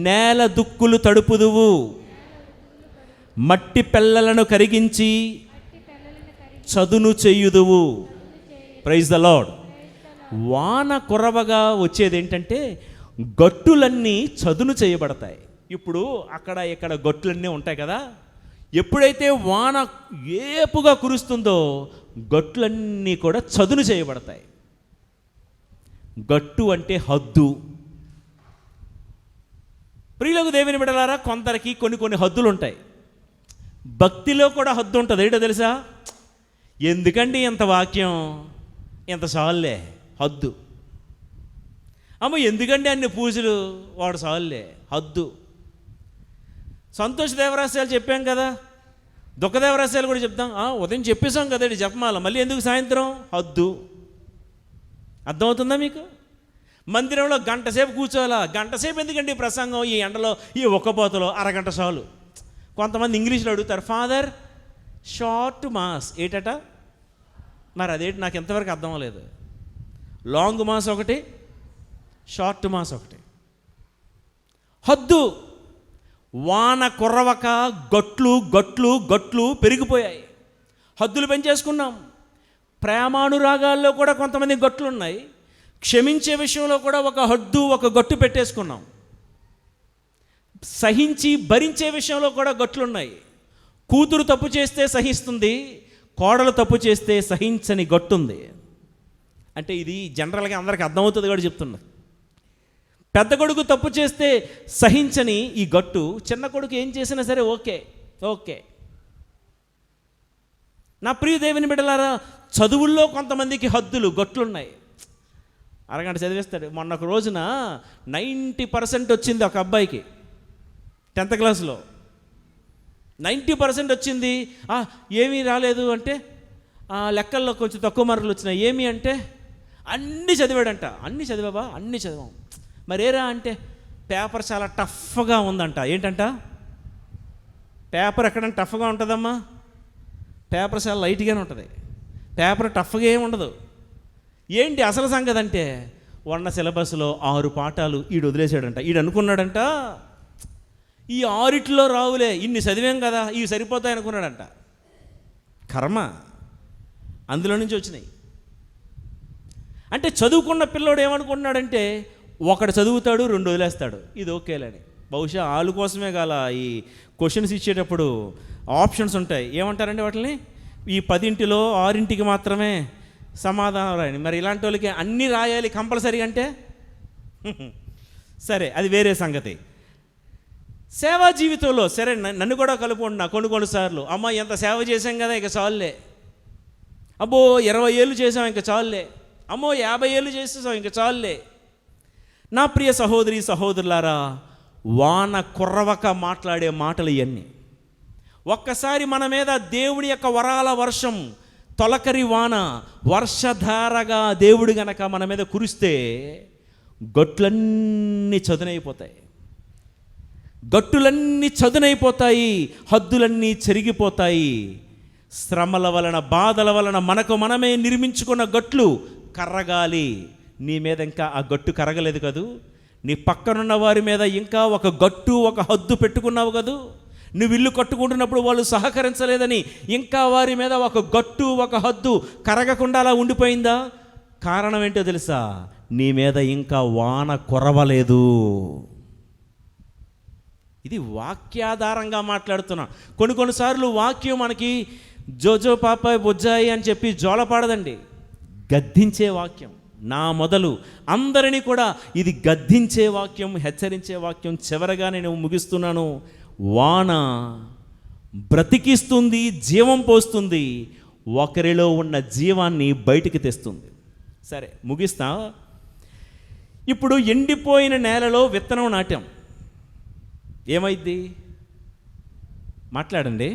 S1: నేల దుక్కులు తడుపుదువు, మట్టి పెళ్ళలను కరిగించి చదును చెయ్యుదువు. Praise the lord. వాన కురవగా వచ్చేది ఏంటంటే గట్టులన్నీ చదును చేయబడతాయి. ఇప్పుడు అక్కడ ఇక్కడ గట్టులన్నీ ఉంటాయి కదా, ఎప్పుడైతే వాన ఏపుగా కురుస్తుందో గట్టులన్నీ కూడా చదును చేయబడతాయి. గట్టు అంటే హద్దు. ప్రియులకు దేవుని బిడ్డలారా, కొందరికి కొన్ని హద్దులు ఉంటాయి. భక్తిలో కూడా హద్దు ఉంటుంది. ఏంటో తెలుసా? ఎందుకండి ఇంత వాక్యం, ఇంత సాల్లే హద్దు. అమ్మ ఎందుకండి అన్ని పూజలు, వాడు సాల్లే హద్దు. సంతోష దేవరాశ్యాలు చెప్పాం కదా, దుఃఖ దేవరాశ్యాలు కూడా చెప్తాం. ఉదయం చెప్పేసాం కదండి జపమాల, మళ్ళీ ఎందుకు సాయంత్రం? హద్దు. అర్థమవుతుందా మీకు? మందిరంలో గంట సేపు కూర్చోవాలా? గంట సేపు ఎందుకండి ప్రసంగం? ఈ ఎండలో, ఈ ఒక్కపోతలో అరగంట చాలు. కొంతమంది ఇంగ్లీష్లో అడుగుతారు, ఫాదర్ షార్ట్ మాస్ ఏటట. మరి అదేంటి నాకు ఎంతవరకు అర్థం అవ్వలేదు. లాంగ్ మాస్ ఒకటి, షార్ట్ మాస్ ఒకటి. హద్దు. వాన కుర్రవక గట్లు పెరిగిపోయాయి. హద్దులు పెంచేసుకున్నాం. ప్రేమానురాగాల్లో కూడా కొంతమంది గట్లు ఉన్నాయి. క్షమించే విషయంలో కూడా ఒక హద్దు, ఒక గట్టు పెట్టేసుకున్నాం. సహించి భరించే విషయంలో కూడా గట్లున్నాయి. కూతురు తప్పు చేస్తే సహిస్తుంది, కోడలు తప్పు చేస్తే సహించని గట్టుంది. అంటే ఇది జనరల్గా అందరికీ అర్థమవుతుంది కూడా చెప్తున్నా. పెద్ద కొడుకు తప్పు చేస్తే సహించని ఈ గట్టు, చిన్న కొడుకు ఏం చేసినా సరే ఓకే. నా ప్రియ దేవుని బిడ్డలారా, చదువుల్లో కొంతమందికి హద్దులు, గట్లున్నాయి. అరగంట చదివేస్తాడు. మొన్న ఒక రోజున 90% వచ్చింది ఒక అబ్బాయికి, 10th క్లాస్లో 90% వచ్చింది. ఏమీ రాలేదు అంటే, లెక్కల్లో కొంచెం తక్కువ మార్కులు వచ్చినాయి. ఏమి అంటే అన్నీ చదివాడంట. అన్నీ చదివావా? అన్నీ చదివాం. మరేరా అంటే పేపర్ చాలా టఫ్గా ఉందంట. ఏంటంట? పేపర్ ఎక్కడంటే టఫ్గా ఉంటుందమ్మా? పేపర్ చాలా లైట్గానే ఉంటుంది, పేపర్ టఫ్గా ఏమి ఉండదు. ఏంటి అసలు సంగతి అంటే, ఉన్న సిలబస్లో 6 పాఠాలు ఈడు వదిలేసాడంట. ఈడు అనుకున్నాడంట ఈ 6 రావులే, ఇన్ని చదివాం కదా, ఇవి సరిపోతాయి అనుకున్నాడంట. కర్మ, అందులో నుంచి వచ్చినాయి. అంటే చదువుకున్న పిల్లోడు ఏమనుకుంటున్నాడంటే, ఒకడు చదువుతాడు, 2 వదిలేస్తాడు, ఇది ఓకేలేని. బహుశా వాళ్ళ కోసమే కాల ఈ క్వశ్చన్స్ ఇచ్చేటప్పుడు ఆప్షన్స్ ఉంటాయి. ఏమంటారంటే వాటిని, ఈ 10 6 మాత్రమే సమాధానం రాయండి. మరి ఇలాంటి వాళ్ళకి అన్నీ రాయాలి కంపల్సరీ అంటే సరే, అది వేరే సంగతి. సేవా జీవితంలో సరే, నన్ను కూడా కలుపుకుంటున్నా కొన్ని సార్లు, అమ్మ ఎంత సేవ చేసాం కదా ఇక చాలులే, అబ్బో 20 ఏళ్ళు చేసాం ఇంక చాలులే, అమ్మో 50 ఏళ్ళు చేసేసాం ఇంక చాలులే. నా ప్రియ సహోదరి సహోదరులారా, వాన కుర్రవక మాట్లాడే మాటలు ఇవన్నీ. ఒక్కసారి మన మీద దేవుడి యొక్క వరాల వర్షం, తొలకరి వాన, వర్షధారగా దేవుడు గనక మన మీద కురిస్తే గట్లన్నీ చదునైపోతాయి, గట్టులన్నీ చదునైపోతాయి, హద్దులన్నీ చెరిగిపోతాయి. శ్రమల వలన, బాధల వలన మనకు మనమే నిర్మించుకున్న గట్లు కర్రగాలి. నీ మీద ఇంకా ఆ గట్టు కరగలేదు కదూ, నీ పక్కనున్న వారి మీద ఇంకా ఒక గట్టు, ఒక హద్దు పెట్టుకున్నావు కదూ. నువ్వు ఇల్లు కట్టుకుంటున్నప్పుడు వాళ్ళు సహకరించలేదని ఇంకా వారి మీద ఒక గట్టు, ఒక హద్దు కరగకుండా అలా ఉండిపోయిందా? కారణం ఏంటో తెలుసా? నీ మీద ఇంకా వాన కురవలేదు. ఇది వాక్యాధారంగా మాట్లాడుతున్నా. కొన్నిసార్లు వాక్యం మనకి జోజో పాపాయ్ బొజ్జాయి అని చెప్పి జోలపాడదండి, గద్దించే వాక్యం. నా మొదలు అందరినీ కూడా ఇది గద్దించే వాక్యం, హెచ్చరించే వాక్యం. చివరగా నేను ముగిస్తున్నాను. వాన బ్రతికిస్తుంది, జీవం పోస్తుంది, ఒకరిలో ఉన్న జీవాన్ని బయటికి తెస్తుంది. సరే, ముగిస్తా. ఇప్పుడు ఎండిపోయిన నేలలో విత్తనం నాట్యం ఏమైద్ది? మాట్లాడండి.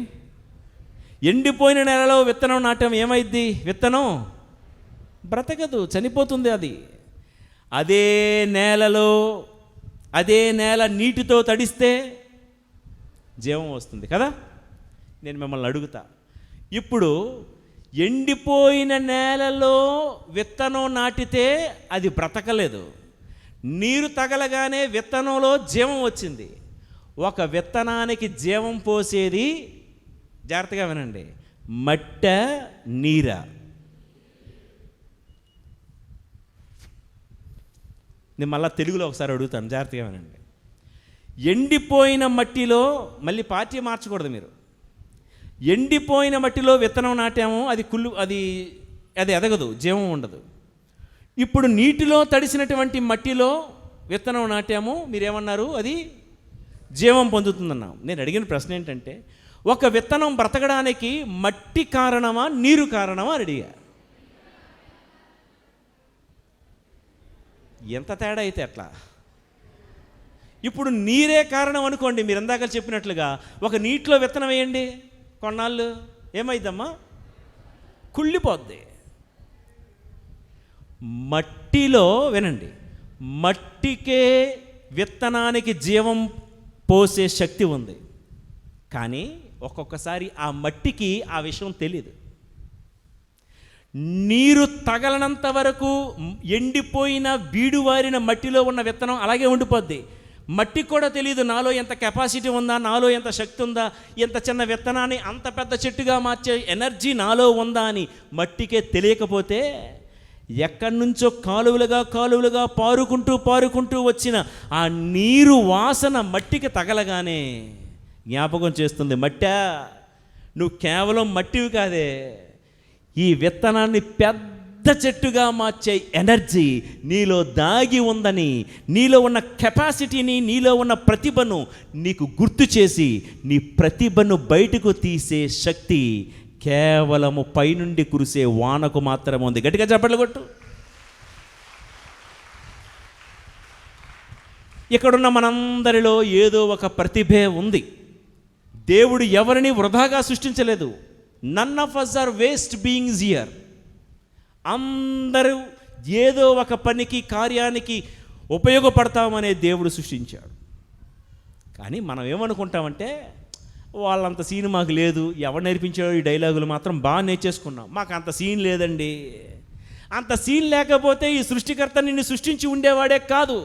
S1: ఎండిపోయిన నేలలో విత్తనం నాట్యం ఏమైద్ది? విత్తనం బ్రతకదు, చనిపోతుంది. అదే నేలలో, అదే నేల నీటితో తడిస్తే జీవం వస్తుంది కదా. నేను మిమ్మల్ని అడుగుతా, ఇప్పుడు ఎండిపోయిన నేలలో విత్తనం నాటితే అది బ్రతకలేదు, నీరు తగలగానే విత్తనంలో జీవం వచ్చింది. ఒక విత్తనానికి జీవం పోసేది, జాగ్రత్తగా వినండి, మట్ట నీర. నేను మళ్ళీ తెలుగులో ఒకసారి అడుగుతాను, జాగ్రత్తగా వినండి. ఎండిపోయిన మట్టిలో, మళ్ళీ పార్టీ మార్చకూడదు మీరు, ఎండిపోయిన మట్టిలో విత్తనం నాటాము, అది ఎదగదు, జీవం ఉండదు. ఇప్పుడు నీటిలో తడిసినటువంటి మట్టిలో విత్తనం నాటాము, మీరేమన్నారు? అది జీవం పొందుతుందన్నాం. నేను అడిగిన ప్రశ్న ఏంటంటే, ఒక విత్తనం బ్రతకడానికి మట్టి కారణమా, నీరు కారణమా అని అడిగా. ఎంత తేడా అయితే అట్లా. ఇప్పుడు నీరే కారణం అనుకోండి, మీరు ఇందాక చెప్పినట్లుగా. ఒక నీటిలో విత్తనం వేయండి, కొన్నాళ్ళు ఏమైద్దమ్మా? కుళ్ళిపోద్ది. మట్టిలో, వినండి, మట్టికే విత్తనానికి జీవం పోసే శక్తి ఉంది, కానీ ఒక్కొక్కసారి ఆ మట్టికి ఆ విషయం తెలియదు. నీరు తగలనంత వరకు ఎండిపోయిన బీడువారిన మట్టిలో ఉన్న విత్తనం అలాగే ఉండిపోద్ది. మట్టికి కూడా తెలియదు నాలో ఎంత కెపాసిటీ ఉందా, నాలో ఎంత శక్తి ఉందా, ఎంత చిన్న విత్తనాన్ని అంత పెద్ద చెట్టుగా మార్చే ఎనర్జీ నాలో ఉందా అని మట్టికే తెలియకపోతే, ఎక్కడి నుంచో కాలువలుగా పారుకుంటూ వచ్చిన ఆ నీరు వాసన మట్టికి తగలగానే జ్ఞాపకం చేస్తుంది, మట్టా నువ్వు కేవలం మట్టివి కాదే, ఈ విత్తనాన్ని పెద్ద చెట్టుగా మార్చే ఎనర్జీ నీలో దాగి ఉందని, నీలో ఉన్న కెపాసిటీని, నీలో ఉన్న ప్రతిభను నీకు గుర్తు చేసి నీ ప్రతిభను బయటకు తీసే శక్తి కేవలము పైనుండి కురిసే వానకు మాత్రమే ఉంది. గట్టిగా చప్పట్లు కొట్టు. ఇక్కడున్న మనందరిలో ఏదో ఒక ప్రతిభే ఉంది. దేవుడు ఎవరిని వృధాగా సృష్టించలేదు. None of us are waste beings here. అందరూ ఏదో ఒక పనికి, కార్యానికి ఉపయోగపడతామనే దేవుడు సృష్టించాడు. కానీ మనం ఏమనుకుంటామంటే, వాళ్ళంత సీన్ మాకు లేదు, ఎవరు నేర్పించాడో ఈ డైలాగులు మాత్రం బాగా నేర్చేసుకున్నాం, మాకు అంత సీన్ లేదండి. అంత సీన్ లేకపోతే ఈ సృష్టికర్త నిన్ను సృష్టించి ఉండేవాడే కాదు.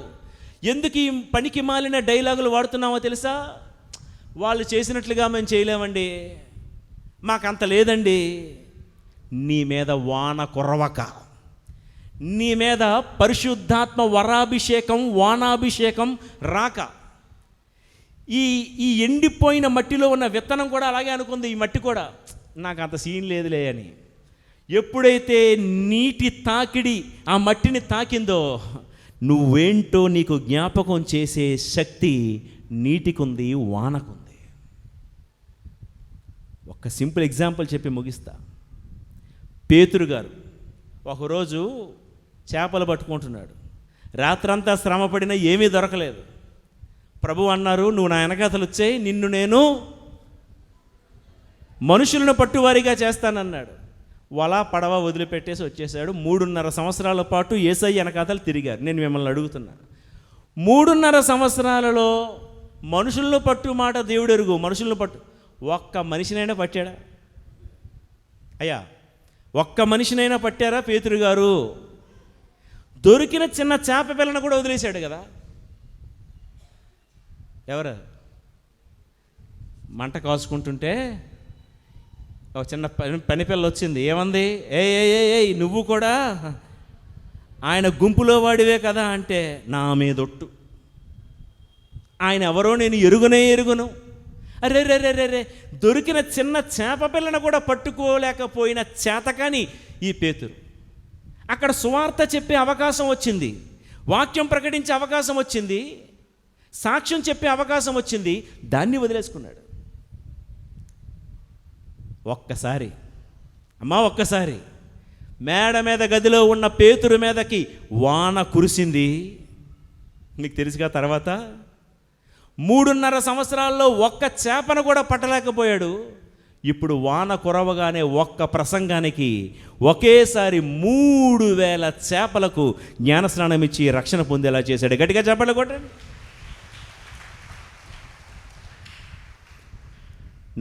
S1: ఎందుకు ఈ పనికి మాలిన డైలాగులు వాడుతున్నామో తెలుసా? వాళ్ళు చేసినట్లుగా మేము చేయలేమండి, మాకంత లేదండి. నీ మీద వాన కురవక, నీ మీద పరిశుద్ధాత్మ వరాభిషేకం, వానాభిషేకం రాక, ఈ ఎండిపోయిన మట్టిలో ఉన్న విత్తనం కూడా అలాగే అనుకుంది. ఈ మట్టి కూడా నాకు అంత సీన్ లేదులే అని. ఎప్పుడైతే నీటి తాకిడి ఆ మట్టిని తాకిందో, నువ్వేంటో నీకు జ్ఞాపకం చేసే శక్తి నీటికుంది, వానకుంది. ఒక సింపుల్ ఎగ్జాంపుల్ చెప్పి ముగిస్తా. పేతురు గారు ఒకరోజు చేపలు పట్టుకుంటున్నాడు. రాత్రంతా శ్రమపడినా ఏమీ దొరకలేదు. ప్రభు అన్నారు, నువ్వు నా వెనకాతలు వచ్చేయి, నిన్ను నేను మనుషులను పట్టువారిగా చేస్తానన్నాడు. వల పడవ వదిలిపెట్టేసి వచ్చేసాడు. 3.5 సంవత్సరాల పాటు యేసయ్య వెనకాతలు తిరిగారు. నేను మిమ్మల్ని అడుగుతున్నా, 3.5 సంవత్సరాలలో మనుషులను పట్టు మాట దేవుడు ఎరుగు, మనుషులను పట్టు ఒక్క మనిషినైనా పట్టాడా? అయ్యా, ఒక్క మనిషినైనా పట్టారా పేతురు గారు? దొరికిన చిన్న చేప పిల్లను కూడా వదిలేశాడు కదా. ఎవరు మంట కాసుకుంటుంటే ఒక చిన్న పని పిల్ల వచ్చింది. ఏమంది? ఏ నువ్వు కూడా ఆయన గుంపులో వాడివే కదా అంటే, నా మీదొట్టు, ఆయన ఎవరో నేను ఎరుగును. అరే రే రే రే రే దొరికిన చిన్న చేప పిల్లను కూడా పట్టుకోలేకపోయిన చేతకాని ఈ పేతురు. అక్కడ సువార్త చెప్పే అవకాశం వచ్చింది, వాక్యం ప్రకటించే అవకాశం వచ్చింది, సాక్ష్యం చెప్పే అవకాశం వచ్చింది, దాన్ని వదిలేసుకున్నాడు. ఒక్కసారి మేడ మీద గదిలో ఉన్న పేతురు మీదకి వాన కురిసింది. మీకు తెలుసుగా తర్వాత 3.5 సంవత్సరాల్లో ఒక్క చేపను కూడా పట్టలేకపోయాడు. ఇప్పుడు వాన కురవగానే ఒక్క ప్రసంగానికి ఒకేసారి 3,000 చేపలకు జ్ఞానస్నానం ఇచ్చి రక్షణ పొందేలా చేశాడు. గట్టిగా చెప్పండి కొట్టండి.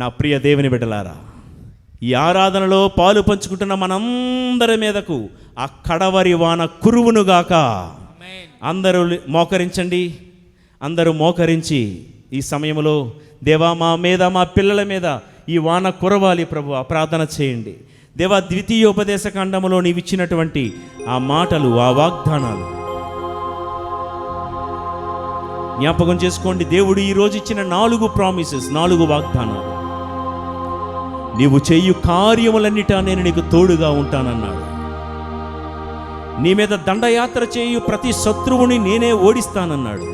S1: నా ప్రియ దేవుని బిడ్డలారా, ఈ ఆరాధనలో పాలు పంచుకుంటున్న మనందరి మీదకు ఆ కడవరి వాన కురువునుగాక. అందరూ మోకరించండి. అందరూ మోకరించి ఈ సమయంలో, దేవా మా మీద, మా పిల్లల మీద ఈ వాన కురవాలి ప్రభువా, ప్రార్థన చేయండి. దేవా, ద్వితీయోపదేశ కాండములో నీవిచ్చినటువంటి ఆ మాటలు, ఆ వాగ్దానాలు జ్ఞాపకం చేసుకోండి. దేవుడు ఈరోజు ఇచ్చిన 4 ప్రామిసెస్, 4 వాగ్దానాలు. నీవు చేయు కార్యములన్నిటా నేను నీకు తోడుగా ఉంటానన్నాడు. నీ మీద దండయాత్ర చేయు ప్రతి శత్రువుని నేనే ఓడిస్తానన్నాడు.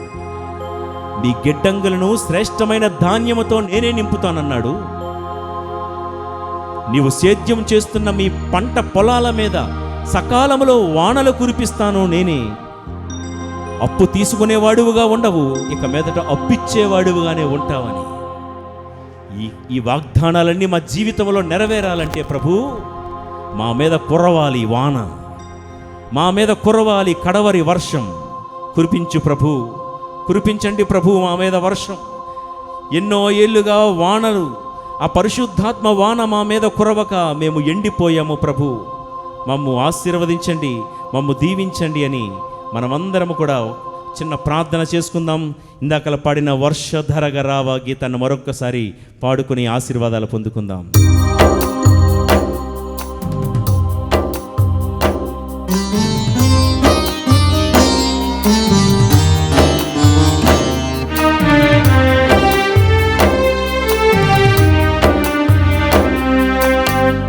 S1: నీ గిడ్డంగులను శ్రేష్టమైన ధాన్యముతో నేనే నింపుతానన్నాడు. నీవు సేద్యం చేస్తున్న మీ పంట పొలాల మీద సకాలంలో వానలు కురిపిస్తాను నేనే. అప్పు తీసుకునేవాడువుగా ఉండవు, ఇక మీదట అప్పిచ్చేవాడువుగానే ఉంటావని. ఈ వాగ్దానాలన్నీ మా జీవితంలో నెరవేరాలంటే ప్రభు, మా మీద కురవాలి వాన, మా మీద కురవాలి కడవరి వర్షం. కురిపించు ప్రభు, కురిపించండి ప్రభు మా మీద వర్షం. ఎన్నో ఏళ్ళుగా వానలు, ఆ పరిశుద్ధాత్మ వాన మా మీద కురవక మేము ఎండిపోయాము ప్రభు. మమ్ము ఆశీర్వదించండి, మమ్ము దీవించండి అని మనమందరము కూడా చిన్న ప్రార్థన చేసుకుందాం. ఇందాకలా పాడిన వర్షధరగ రావా గీతాన్ని మరొక్కసారి పాడుకుని ఆశీర్వాదాలు పొందుకుందాం.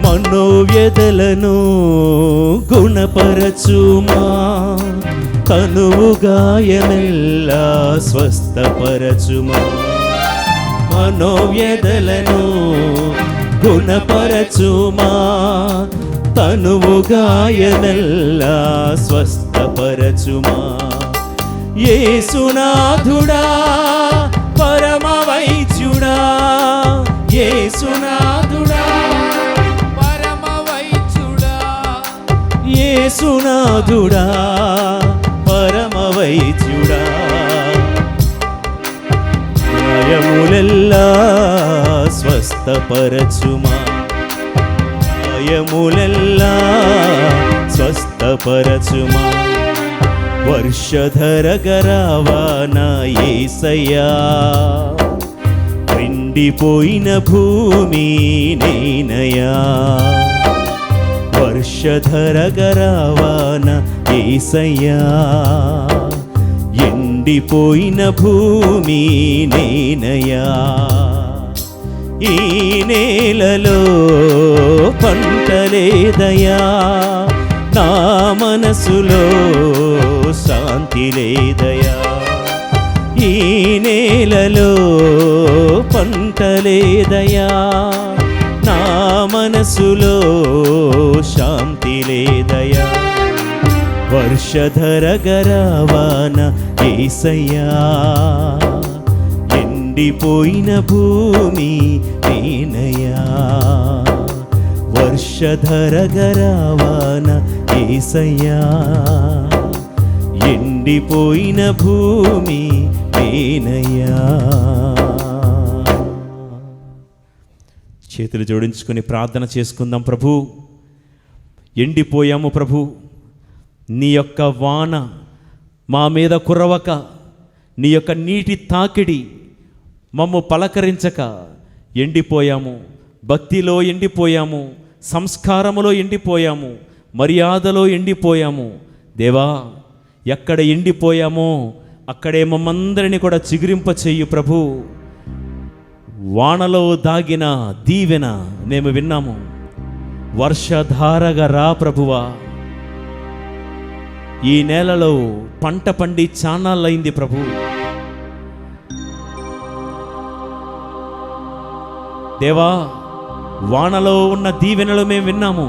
S1: మనోవ్యధలను గుణపరచుమా, తనువు గాయమెల్లా స్వస్థపరచుమా. మనోవ్యధలను గుణపరచుమా, తనువు గాయమెల్లా స్వస్థపరచుమా. యేసునాథుడా పరమ వైద్యుడా, యేసునాథుడా పరమ వైద్యుడా, యేసునాథుడా పరమ వైద్యుడా. గాయములెల్లా స్వస్థపరచుమా, గాయములెల్లా స్వస్థపరచుమా. వర్షధరగరావా నా యేసయ్యా, ఎండిపోయిన భూమి నేనయ్యా. వర్షధరగరావా నా యేసయ్యా, ఎండిపోయిన భూమి నేనయ్యా. ఈ నేలలో పంటలేదయా, నా మనసులో శాంతి లేదయా. ఈ నేలలో పంటలేదయా, నా మనసులో శాంతి లేదయా. వర్షధర గరావాన యేసయ్యా, ఎండిపోయిన భూమి నేనయ్యా. వర్షధర గరావాన యేసయ్యా, ఎండిపోయిన భూమి నేనయ్యా. చేతులు జోడించుకొని ప్రార్థన చేసుకుందాం. ప్రభు, ఎండిపోయాము ప్రభు, నీ యొక్క వాన మా మీద కురవక, నీ యొక్క నీటి తాకిడి మమ్ము పలకరించక ఎండిపోయాము. భక్తిలో ఎండిపోయాము, సంస్కారములో ఎండిపోయాము, మర్యాదలో ఎండిపోయాము. దేవా, ఎక్కడ ఎండిపోయామో అక్కడే మమ్మందరినీ కూడా చిగురింప చెయ్యు ప్రభు. వానలో దాగిన దీవెన మేము విన్నాము. వర్షధారగా రా ప్రభువా. ఈ నేలలో పంట పండి చానాళ్ళయింది ప్రభు. దేవా, వానలో ఉన్న దీవెనలు మేము విన్నాము.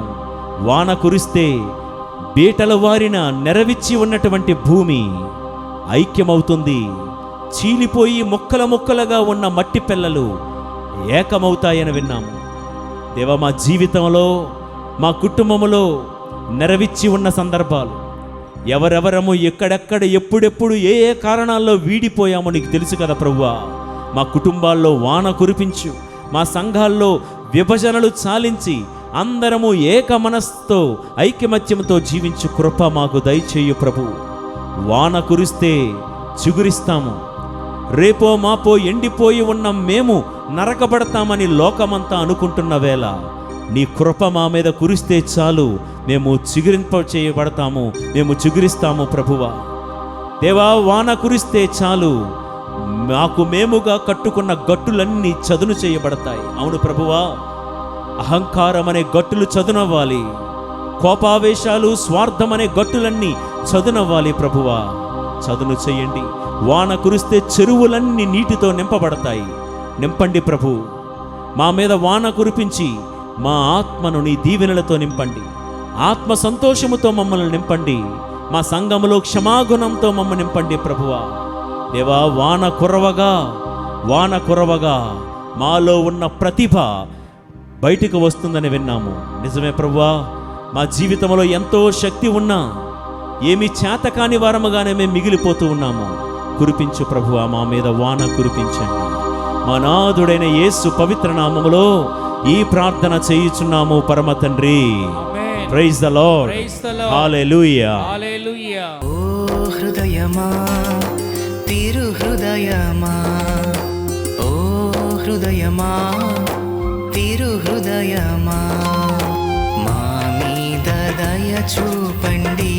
S1: వాన కురిస్తే బీటల వారిన నెరవిచ్చి ఉన్నటువంటి భూమి ఐక్యమవుతుంది. చీలిపోయి ముక్కల ముక్కలుగా ఉన్న మట్టి పెళ్ళలు ఏకమవుతాయని విన్నాము. దేవా, మా జీవితంలో, మా కుటుంబంలో నెరవిచ్చి ఉన్న సందర్భాలు, ఎవరెవరము ఎక్కడెక్కడ ఎప్పుడెప్పుడు ఏ ఏ కారణాల్లో వీడిపోయామో నీకు తెలుసు కదా ప్రభువా. మా కుటుంబాల్లో వాన కురిపించు, మా సంఘాల్లో విభజనలు చాలించి అందరము ఏక మనస్సుతో ఐకమత్యంతో జీవించు కృప మాకు దయచేయు ప్రభు. వాన కురిస్తే చిగురిస్తాము. రేపో మాపో ఎండిపోయి ఉన్న మేము నరకబడతామని లోకమంతా అనుకుంటున్న వేళ నీ కృప మా మీద కురిస్తే చాలు, మేము చిగురింప చేయబడతాము, మేము చిగురిస్తాము ప్రభువా. దేవా, వాన కురిస్తే చాలు, మాకు మేముగా కట్టుకున్న గట్టులన్నీ చదును చేయబడతాయి. అవును ప్రభువా, అహంకారం అనే గట్టులు చదునవ్వాలి, కోపావేశాలు, స్వార్థం అనే గట్టులన్నీ చదునవ్వాలి ప్రభువా. చదును చేయండి. వాన కురిస్తే చెరువులన్నీ నీటితో నింపబడతాయి. నింపండి ప్రభు. మా మీద వాన కురిపించి మా ఆత్మను నీ దీవెనలతో నింపండి. ఆత్మ సంతోషముతో మమ్మల్ని నింపండి. మా సంఘములో క్షమాగుణంతో మమ్మల్ని నింపండి ప్రభువా. దేవా, వాన కురవగా మాలో ఉన్న ప్రతిభ బయటికి వస్తుందని విన్నాము. నిజమే ప్రభువా, మా జీవితంలో ఎంతో శక్తి ఉన్నా ఏమి చేతకాని వారముగానే మేము మిగిలిపోతూ ఉన్నాము. కురిపించు ప్రభువా, మా మీద వాన కురిపించండి. మా నాథుడైన యేసు పవిత్ర నామములో ఈ ప్రార్థన చేయుచున్నాము పరమ తండ్రి. Praise the lord. Hallelujah.
S2: Hallelujah.
S3: ఓ హృదయమా, తిరు హృదయమా, ఓ హృదయమా, తిరు హృదయమా, మా మీద దయ చూపండి,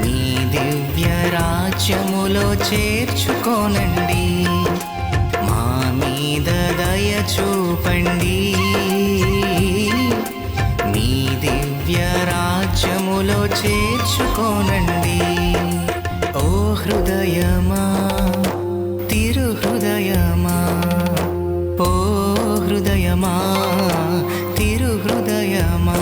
S3: మీ దివ్య రాజ్యములో చేర్చుకోనండి. మా మీద దయ చూపండి, మీ దివ్య రాజ్యములో చేర్చుకోనండి. ఓ హృదయమా, తిరు హృదయమా, ఓ హృదయమా, తిరు హృదయమా.